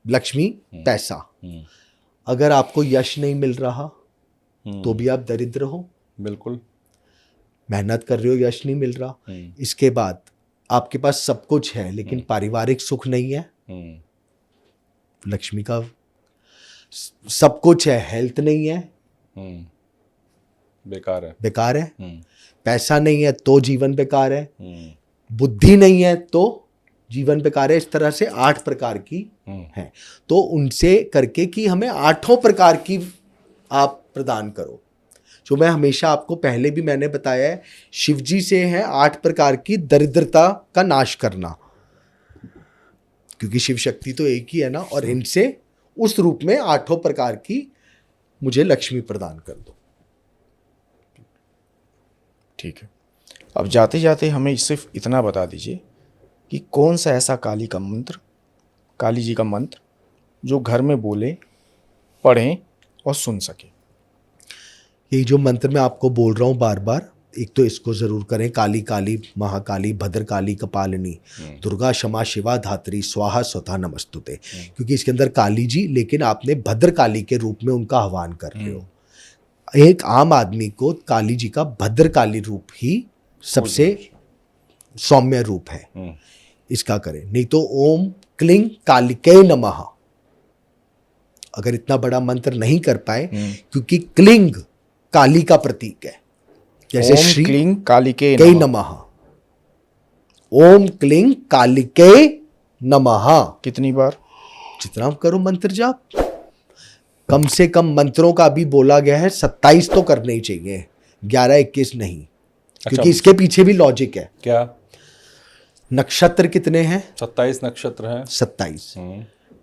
लक्ष्मी, पैसा। अगर आपको यश नहीं मिल रहा तो भी आप दरिद्र हो। बिल्कुल। मेहनत कर रहे हो, यश नहीं मिल रहा। इसके बाद आपके पास सब कुछ है लेकिन पारिवारिक सुख नहीं है, लक्ष्मी का। सब कुछ है, हेल्थ नहीं है, बेकार है, बेकार है। पैसा नहीं है तो जीवन बेकार है, बुद्धि नहीं है तो जीवन बेकार है। इस तरह से 8 प्रकार की है। तो उनसे करके कि हमें 8 प्रकार की आप प्रदान करो। जो मैं हमेशा आपको पहले भी मैंने बताया है, शिव जी से है 8 प्रकार की दरिद्रता का नाश करना, क्योंकि शिव शक्ति तो एक ही है ना। और इनसे उस रूप में 8 प्रकार की मुझे लक्ष्मी प्रदान कर दो। ठीक है। अब जाते जाते हमें सिर्फ इतना बता दीजिए कि कौन सा ऐसा काली का मंत्र, काली जी का मंत्र, जो घर में बोले, पढ़ें और सुन सके। यही जो मंत्र मैं आपको बोल रहा हूँ बार बार, एक तो इसको जरूर करें, काली काली महाकाली भद्रकाली कपालिनी दुर्गा क्षमा शिवा धात्री स्वाहा स्वधा नमस्तुते। क्योंकि इसके अंदर काली जी, लेकिन आपने भद्रकाली के रूप में उनका आह्वान कर रहे हो। एक आम आदमी को काली जी का भद्रकाली रूप ही सबसे सौम्य रूप है, इसका करें। नहीं तो ओम क्लिंग कालिके नमः, अगर इतना बड़ा मंत्र नहीं कर पाए, क्योंकि क्लिंग काली का प्रतीक है। जैसे ओम श्री क्लीं कालिके कई नमः। नमः, ओम क्लिंग कालिके नमः। कितनी बार? जितना करो मंत्र जाप। कम से कम मंत्रों का भी बोला गया है 27 तो करने ही चाहिए, 11-21 नहीं। क्योंकि इसके पीछे भी लॉजिक है। क्या? नक्षत्र कितने हैं? 27 नक्षत्र हैं। 27।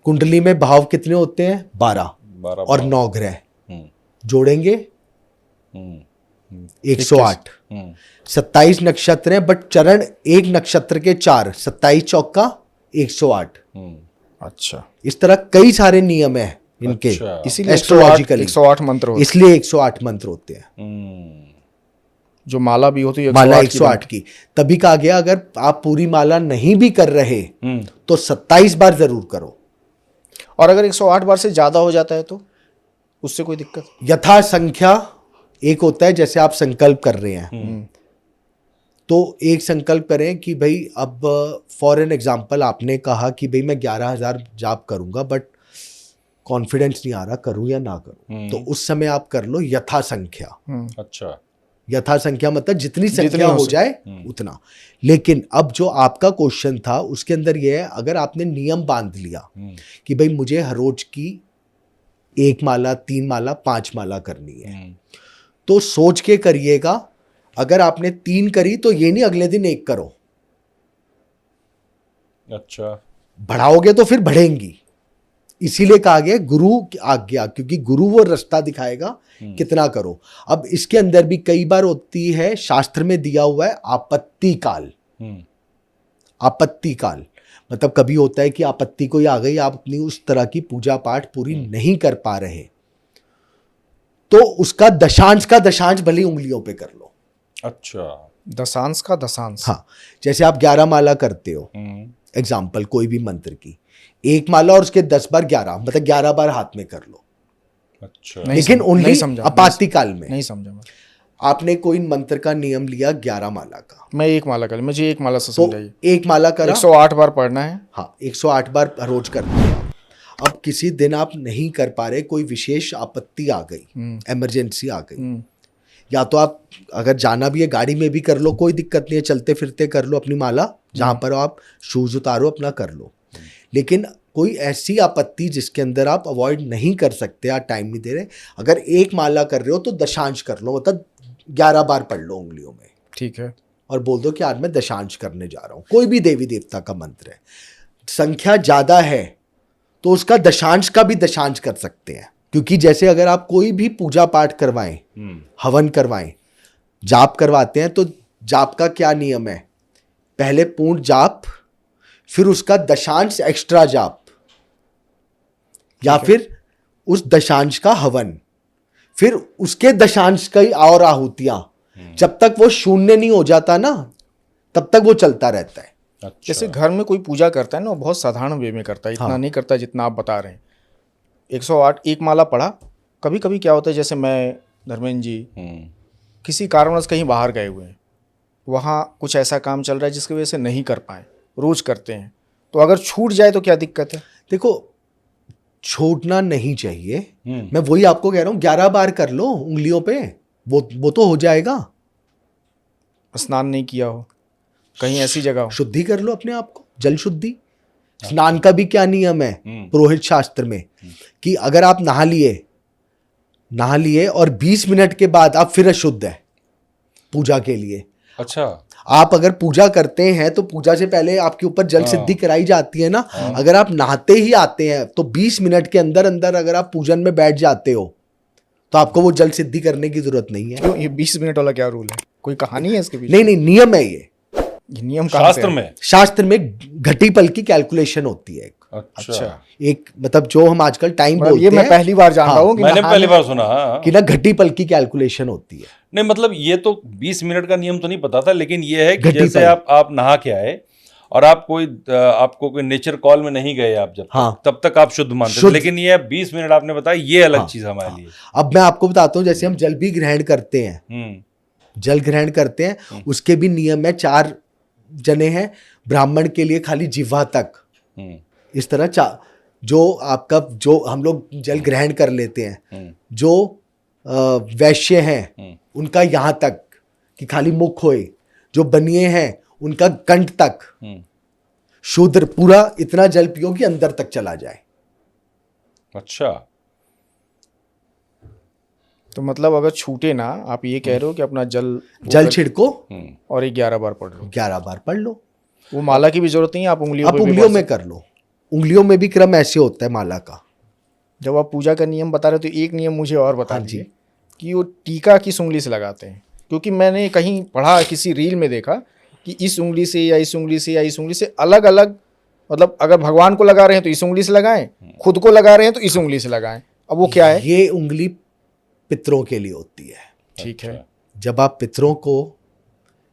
कुंडली में भाव कितने होते हैं? 12 और 9 ग्रह जोड़ेंगे 108। 27 नक्षत्र हैं, बट चरण एक नक्षत्र के 4, 27 चौका 108। अच्छा, इस तरह कई सारे नियम है इनके। अच्छा। इसीलिए एस्ट्रोलॉजिकली 108 मंत्र होते इसलिए 108 मंत्र होते हैं। हैं। जो माला भी होती है माला 108 की 108 की। तभी कहा गया अगर आप पूरी माला नहीं भी कर रहे तो 27 बार जरूर करो। और अगर 108 बार से ज्यादा हो जाता है तो उससे कोई दिक्कत? यथा संख्या एक होता है, जैसे आप संकल्प कर रहे हैं तो एक संकल्प करें कि भाई, अब फॉर एन एग्जाम्पल आपने कहा कि भाई मैं 11,000 जाप करूंगा, बट कॉन्फिडेंस नहीं आ रहा करूं या ना करूं, तो उस समय आप कर लो यथा संख्या। अच्छा। यथा संख्या मतलब जितनी संख्या हो हो सके। जाए उतना। लेकिन अब जो आपका क्वेश्चन था उसके अंदर यह है, अगर आपने नियम बांध लिया कि भाई मुझे हर रोज की 1 माला, 3 माला, 5 माला करनी है, तो सोच के करिएगा। अगर आपने 3 करी तो ये नहीं अगले दिन 1 करो, अच्छा, बढ़ाओगे तो फिर बढ़ेंगी। इसीलिए कहा गया गुरु की आज्ञा, क्योंकि गुरु वो रास्ता दिखाएगा कितना करो। अब इसके अंदर भी कई बार होती है, शास्त्र में दिया हुआ है आपत्ति काल। आपत्ति काल मतलब कभी होता है कि आपत्ति कोई आ गई, आप अपनी उस तरह की पूजा पाठ पूरी नहीं कर पा रहे, तो उसका दशांश का दशांश भली उंगलियों पे कर लो। अच्छा, दशांश का दशांश। हाँ, जैसे आप 11 माला करते हो, एग्जाम्पल कोई भी मंत्र की 1 माला और उसके 10 बार 11, मतलब 11 बार हाथ में कर लो। अच्छा, लेकिन ओनली नहीं समझा, आपाति काल में। नहीं समझा मैं। आपने कोई मंत्र का नियम लिया 11 माला का, मैं 1 माला कर, मुझे 1 माला से तो समझाइए। 1 माला करा, 108 बार पढ़ना है। हाँ 108 बार रोज करते हैं आप। अब किसी दिन आप नहीं कर पा रहे, कोई विशेष आपत्ति आ गई, इमरजेंसी आ गई, या तो आप अगर जाना भी है गाड़ी में भी कर लो, कोई दिक्कत नहीं है, चलते फिरते कर लो अपनी माला, जहां पर आप शूज उतारो अपना कर लो। लेकिन कोई ऐसी आपत्ति जिसके अंदर आप अवॉइड नहीं कर सकते, आप टाइम नहीं दे रहे, अगर 1 माला कर रहे हो तो दशांश कर लो, मतलब 11 बार पढ़ लो उंगलियों में, ठीक है। और बोल दो कि आज मैं दशांश करने जा रहा हूं। कोई भी देवी देवता का मंत्र है, संख्या ज्यादा है तो उसका दशांश का भी दशांश कर सकते हैं। क्योंकि जैसे अगर आप कोई भी पूजा पाठ करवाएं, हवन करवाएं, जाप करवाते हैं, तो जाप का क्या नियम है, पहले पूर्ण जाप, फिर उसका दशांश एक्स्ट्रा जाप, या फिर उस दशांश का हवन, फिर उसके दशांश की और आहुतियां। जब तक वो शून्य नहीं हो जाता ना, तब तक वो चलता रहता है। अच्छा, जैसे घर में कोई पूजा करता है ना, वो बहुत साधारण वे में करता है, इतना नहीं करता जितना आप बता रहे हैं। 108 1 माला पढ़ा। कभी कभी क्या होता है, जैसे मैं, धर्मेंद्र जी किसी कारणवश कहीं बाहर गए हुए हैं, वहाँ कुछ ऐसा काम चल रहा है जिसकी वजह से नहीं कर पाए, रोज करते हैं, तो अगर छूट जाए तो क्या दिक्कत है? देखो, छोड़ना नहीं चाहिए। मैं वही आपको कह रहा हूं, 11 बार कर लो उंगलियों पे, वो तो हो जाएगा। स्नान नहीं किया हो, कहीं ऐसी जगह हो, शुद्धि कर लो अपने आप को, जल शुद्धि। स्नान का भी क्या नियम है पुरोहित शास्त्र में, कि अगर आप नहा लिए और 20 मिनट के बाद आप फिर अशुद्ध है पूजा के लिए। अच्छा, आप अगर पूजा करते हैं तो पूजा से पहले आपके ऊपर जल सिद्धि कराई जाती है ना। अगर आप नहाते ही आते हैं तो 20 मिनट के अंदर अंदर अगर आप पूजन में बैठ जाते हो तो आपको वो जल सिद्धि करने की जरूरत नहीं है। क्यों? ये 20 मिनट वाला क्या रूल है? कोई कहानी है इसके पीछे? नहीं, नियम है ये नियम कहाँ से शास्त्र है? में? शास्त्र में घटी पल की कैलकुलेशन होती है। अच्छा, एक मतलब जो हम आजकल टाइम मतलब बोलते ये हैं, मैं पहली बार जान रहा हूँ कि मैंने नहाने- पहली बार सुना। हाँ। कि ना घटी पल की कैलकुलेशन होती है। नहीं, मतलब ये तो 20 मिनट का नियम तो नहीं पता था, लेकिन ये है कि घटी जैसे पल। आप नहा के आए और आपको कोई नेचर कॉल में नहीं गए आप, जब हाँ। तब तक आप शुद्ध मानते थे, शुद्ध। लेकिन ये 20 मिनट आपने बताया, ये अलग चीज हमारे लिए। अब मैं आपको बताता हूँ, जैसे हम जल भी ग्रहण करते हैं, जल ग्रहण करते हैं, उसके भी नियम है। 4 जने हैं, ब्राह्मण के लिए खाली जिह्वा तक, इस तरह जो आपका जो हम लोग जल ग्रहण कर लेते हैं, जो वैश्य हैं उनका यहाँ तक कि खाली मुख होए, जो बनिए हैं उनका कंठ तक, शूद्र पूरा इतना जल पियो कि अंदर तक चला जाए। अच्छा, तो मतलब अगर छूटे ना, आप ये कह रहे हो कि अपना जल छिड़को और 11 बार पढ़ लो। 11 बार पढ़ लो। वो माला की भी जरूरत नहीं है, आप उंगलियों आप पे भी उंगलियों पढ़ में कर लो। उंगलियों में भी क्रम ऐसे होता है माला का। जब आप पूजा का नियम बता रहे हो तो एक नियम मुझे और बता हाँ जी। दीजिए कि वो टीका किस उंगली से लगाते हैं? क्योंकि मैंने कहीं पढ़ा, किसी रील में देखा कि इस उंगली से या इस उंगली से या इस उंगली से अलग अलग, मतलब अगर भगवान को लगा रहे हैं तो इस उंगली से लगाएं, खुद को लगा रहे हैं तो इस उंगली से लगाएं। अब वो क्या है? ये उंगली पितरों के लिए होती है। ठीक है। जब आप पितरों को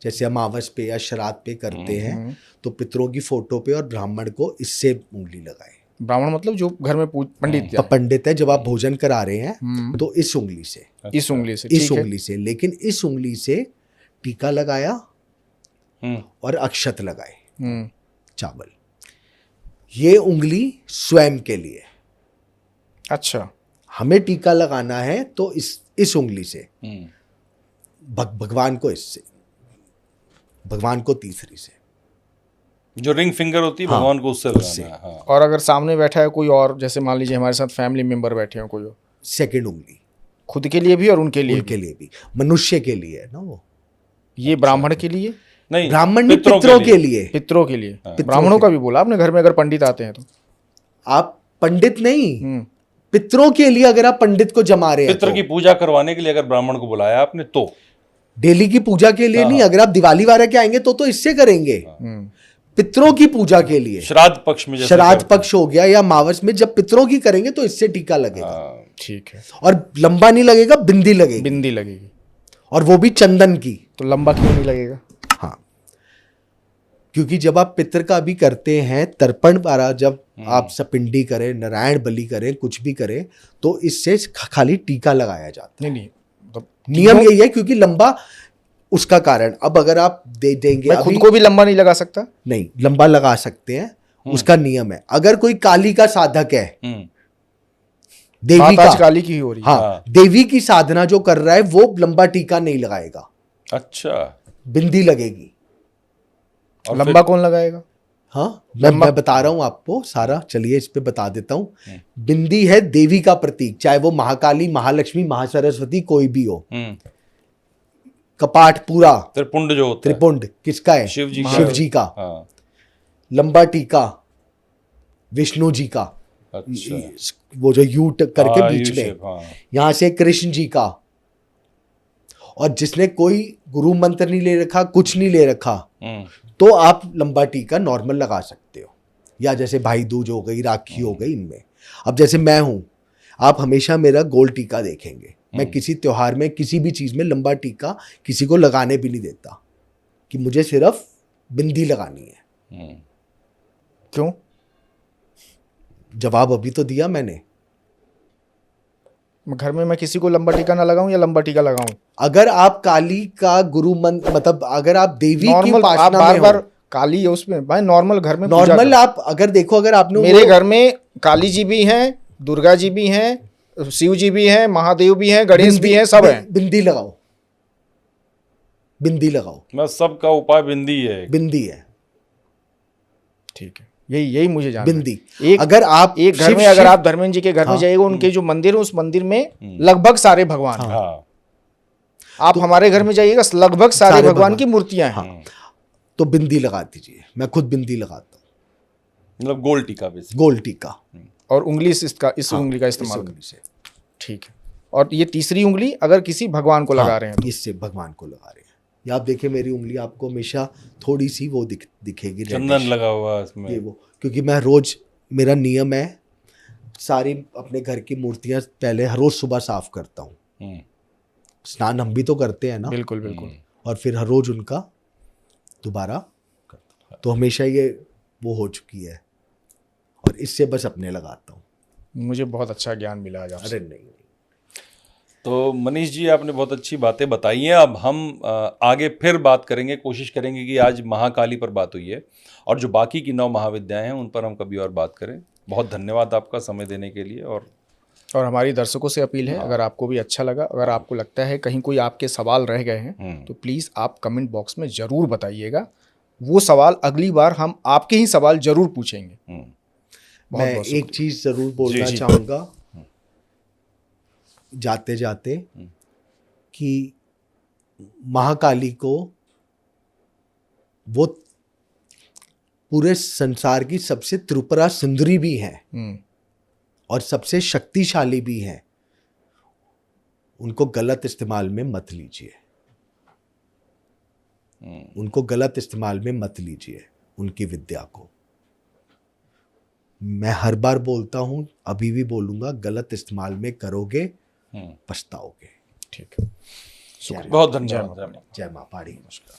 जैसे अमावस पे या श्राद्ध पे करते हैं तो पितरों की फोटो पे और ब्राह्मण को इससे उंगली लगाए। ब्राह्मण मतलब जो घर में पंडित जाए। पंडित है, जब आप भोजन करा रहे हैं तो इस उंगली से, इस उंगली से, इस ठीक है। उंगली से। लेकिन इस उंगली से टीका लगाया और अक्षत लगाए, चावल। ये उंगली स्वयं के लिए। अच्छा, हमें टीका लगाना है तो इस उंगली से। भगवान को इससे, भगवान को तीसरी से। जो रिंग फिंगर होती है हाँ, भगवान को उससे उससे। लगाना है। हाँ। और अगर सामने बैठा है कोई और, जैसे मान लीजिए हमारे साथ फैमिली मेंबर बैठे हो कोई और, सेकंड उंगली खुद के लिए भी और उनके लिए उनके लिए भी, मनुष्य के लिए है ना वो। भी। ये ब्राह्मण के लिए, नहीं, ब्राह्मण नहीं, पितरों के लिए। पितरों के लिए। हाँ। ब्राह्मणों का भी बोला आपने, घर में अगर पंडित आते हैं तो। आप पंडित नहीं, पितरों के लिए अगर आप पंडित को जमा रहे हैं पितृ की पूजा करवाने के लिए अगर ब्राह्मण को बुलाया आपने तो। डेली की पूजा के लिए नहीं, अगर आप दिवाली वाले के आएंगे तो इससे करेंगे। पितरों की पूजा के लिए, श्राद्ध पक्ष में, जैसे श्राद्ध पक्ष हो गया या मावस में, जब पितरों की करेंगे तो इससे टीका लगेगा। हाँ। ठीक है। और लंबा नहीं लगेगा, बिंदी लगेगी, बिंदी लगेगी, और वो भी चंदन की। तो लंबा क्यों नहीं लगेगा? हाँ, क्योंकि जब आप पितर का भी करते हैं, तर्पण वाला जब आप सपिंडी करें, नारायण बलि करें, कुछ भी करें, तो इससे खाली टीका लगाया जाता है। नहीं, मतलब नियम यही है, क्योंकि लंबा उसका कारण। अब अगर आप दे देंगे, मैं खुद को भी लंबा नहीं लगा सकता? नहीं, लंबा लगा सकते हैं, उसका नियम है। अगर कोई काली का साधक है, देवी बात का, आज काली की ही हो रही है। हाँ, देवी की साधना जो कर रहा है वो लंबा टीका नहीं लगाएगा, अच्छा, बिंदी लगेगी। और लंबा कौन लगाएगा? हाँ, मैं बता रहा हूं आपको सारा, चलिए इस पे बता देता हूं। बिंदी है देवी का प्रतीक, चाहे वो महाकाली, महालक्ष्मी, महासरस्वती कोई भी हो। कपाट पूरा, त्रिपुंड जो होता है, त्रिपुंड किसका है? शिव जी का। हाँ। लंबा टीका विष्णु जी का, अच्छा, वो जो यू करके हाँ, बीच यू में, शेप, हाँ। यहां से कृष्ण जी का। और जिसने कोई गुरु मंत्र नहीं ले रखा, कुछ नहीं ले रखा, तो आप लंबा टीका नॉर्मल लगा सकते हो, या जैसे भाई दूज हो गई, राखी हो गई, इनमें। अब जैसे मैं हूं, आप हमेशा मेरा गोल टीका देखेंगे। मैं किसी त्योहार में, किसी भी चीज में लंबा टीका किसी को लगाने भी नहीं देता, कि मुझे सिर्फ बिंदी लगानी है। क्यों? जवाब अभी तो दिया मैंने। घर में मैं किसी को लंबा टीका ना लगाऊं या लंबा टीका लगाऊं? अगर आप काली का गुरु मंत्र, मतलब अगर आप देवी की नॉर्मल, आप उपासना बार में बार हो, काली है उसमें भाई, नॉर्मल घर में पूजा नॉर्मल करो। आप अगर देखो, अगर आपने मेरे घर में काली जी भी हैं, दुर्गा जी भी हैं, शिव जी भी हैं, महादेव भी हैं, गणेश भी हैं, सब हैं। बिंदी लगाओ, बिंदी लगाओ, मैं सबका उपाय बिंदी है। बिंदी है, ठीक है, यही मुझे जानना है। बिंदी। एक अगर आप एक घर शिव- में, अगर शिव- आप धर्मेंद्र जी के घर में हाँ। जाइएगा, उनके जो मंदिर है, उस मंदिर में लगभग सारे भगवान हैं। हाँ, आप हमारे घर में जाइएगा, लगभग सारे भगवान भगवान की मूर्तियां हैं। हाँ, तो बिंदी लगा दीजिए। मैं खुद बिंदी लगाता हूँ, मतलब गोल टीका बेसिक। गोल टीका। और उंगली इस उंगली का इस इस्तेमाल उंगली से, ठीक है। और ये तीसरी उंगली अगर किसी भगवान को लगा रहे हैं तो? इससे भगवान को लगा रहे हैं। या आप देखिए मेरी उंगली आपको हमेशा थोड़ी सी वो दिखेगी, चंदन reddish। लगा हुआ है इसमें। ये वो, क्योंकि मैं रोज, मेरा नियम है, सारी अपने घर की मूर्तियां पहले हर रोज सुबह साफ करता हूँ। स्नान हम भी तो करते हैं ना, बिल्कुल बिल्कुल। और फिर हर रोज उनका दोबारा करता हूँ। तो हमेशा ये वो हो चुकी है, और इससे बस अपने लगाता हूँ। मुझे बहुत अच्छा ज्ञान मिला आज आपसे। अरे नहीं, तो मनीष जी, आपने बहुत अच्छी बातें बताई हैं। अब हम आगे फिर बात करेंगे, कोशिश करेंगे कि आज महाकाली पर बात हुई है, और जो बाकी की 9 महाविद्याएं हैं उन पर हम कभी और बात करें। बहुत धन्यवाद आपका समय देने के लिए। और हमारी दर्शकों से अपील है, अगर आपको भी अच्छा लगा, अगर आपको लगता है कहीं कोई आपके सवाल रह गए हैं, तो प्लीज़ आप कमेंट बॉक्स में ज़रूर बताइएगा। वो सवाल अगली बार हम आपके ही सवाल ज़रूर पूछेंगे। मैं एक चीज जरूर बोलना चाहूँगा जाते जाते, कि महाकाली को वो पूरे संसार की सबसे त्रिपुरा सुंदरी भी है, और सबसे शक्तिशाली भी है। उनको गलत इस्तेमाल में मत लीजिए, उनको गलत इस्तेमाल में मत लीजिए, उनकी विद्या को। मैं हर बार बोलता हूं, अभी भी बोलूंगा, गलत इस्तेमाल में करोगे पछताओगे। ठीक है, बहुत धन्यवाद। जय मां पाड़ी। नमस्कार।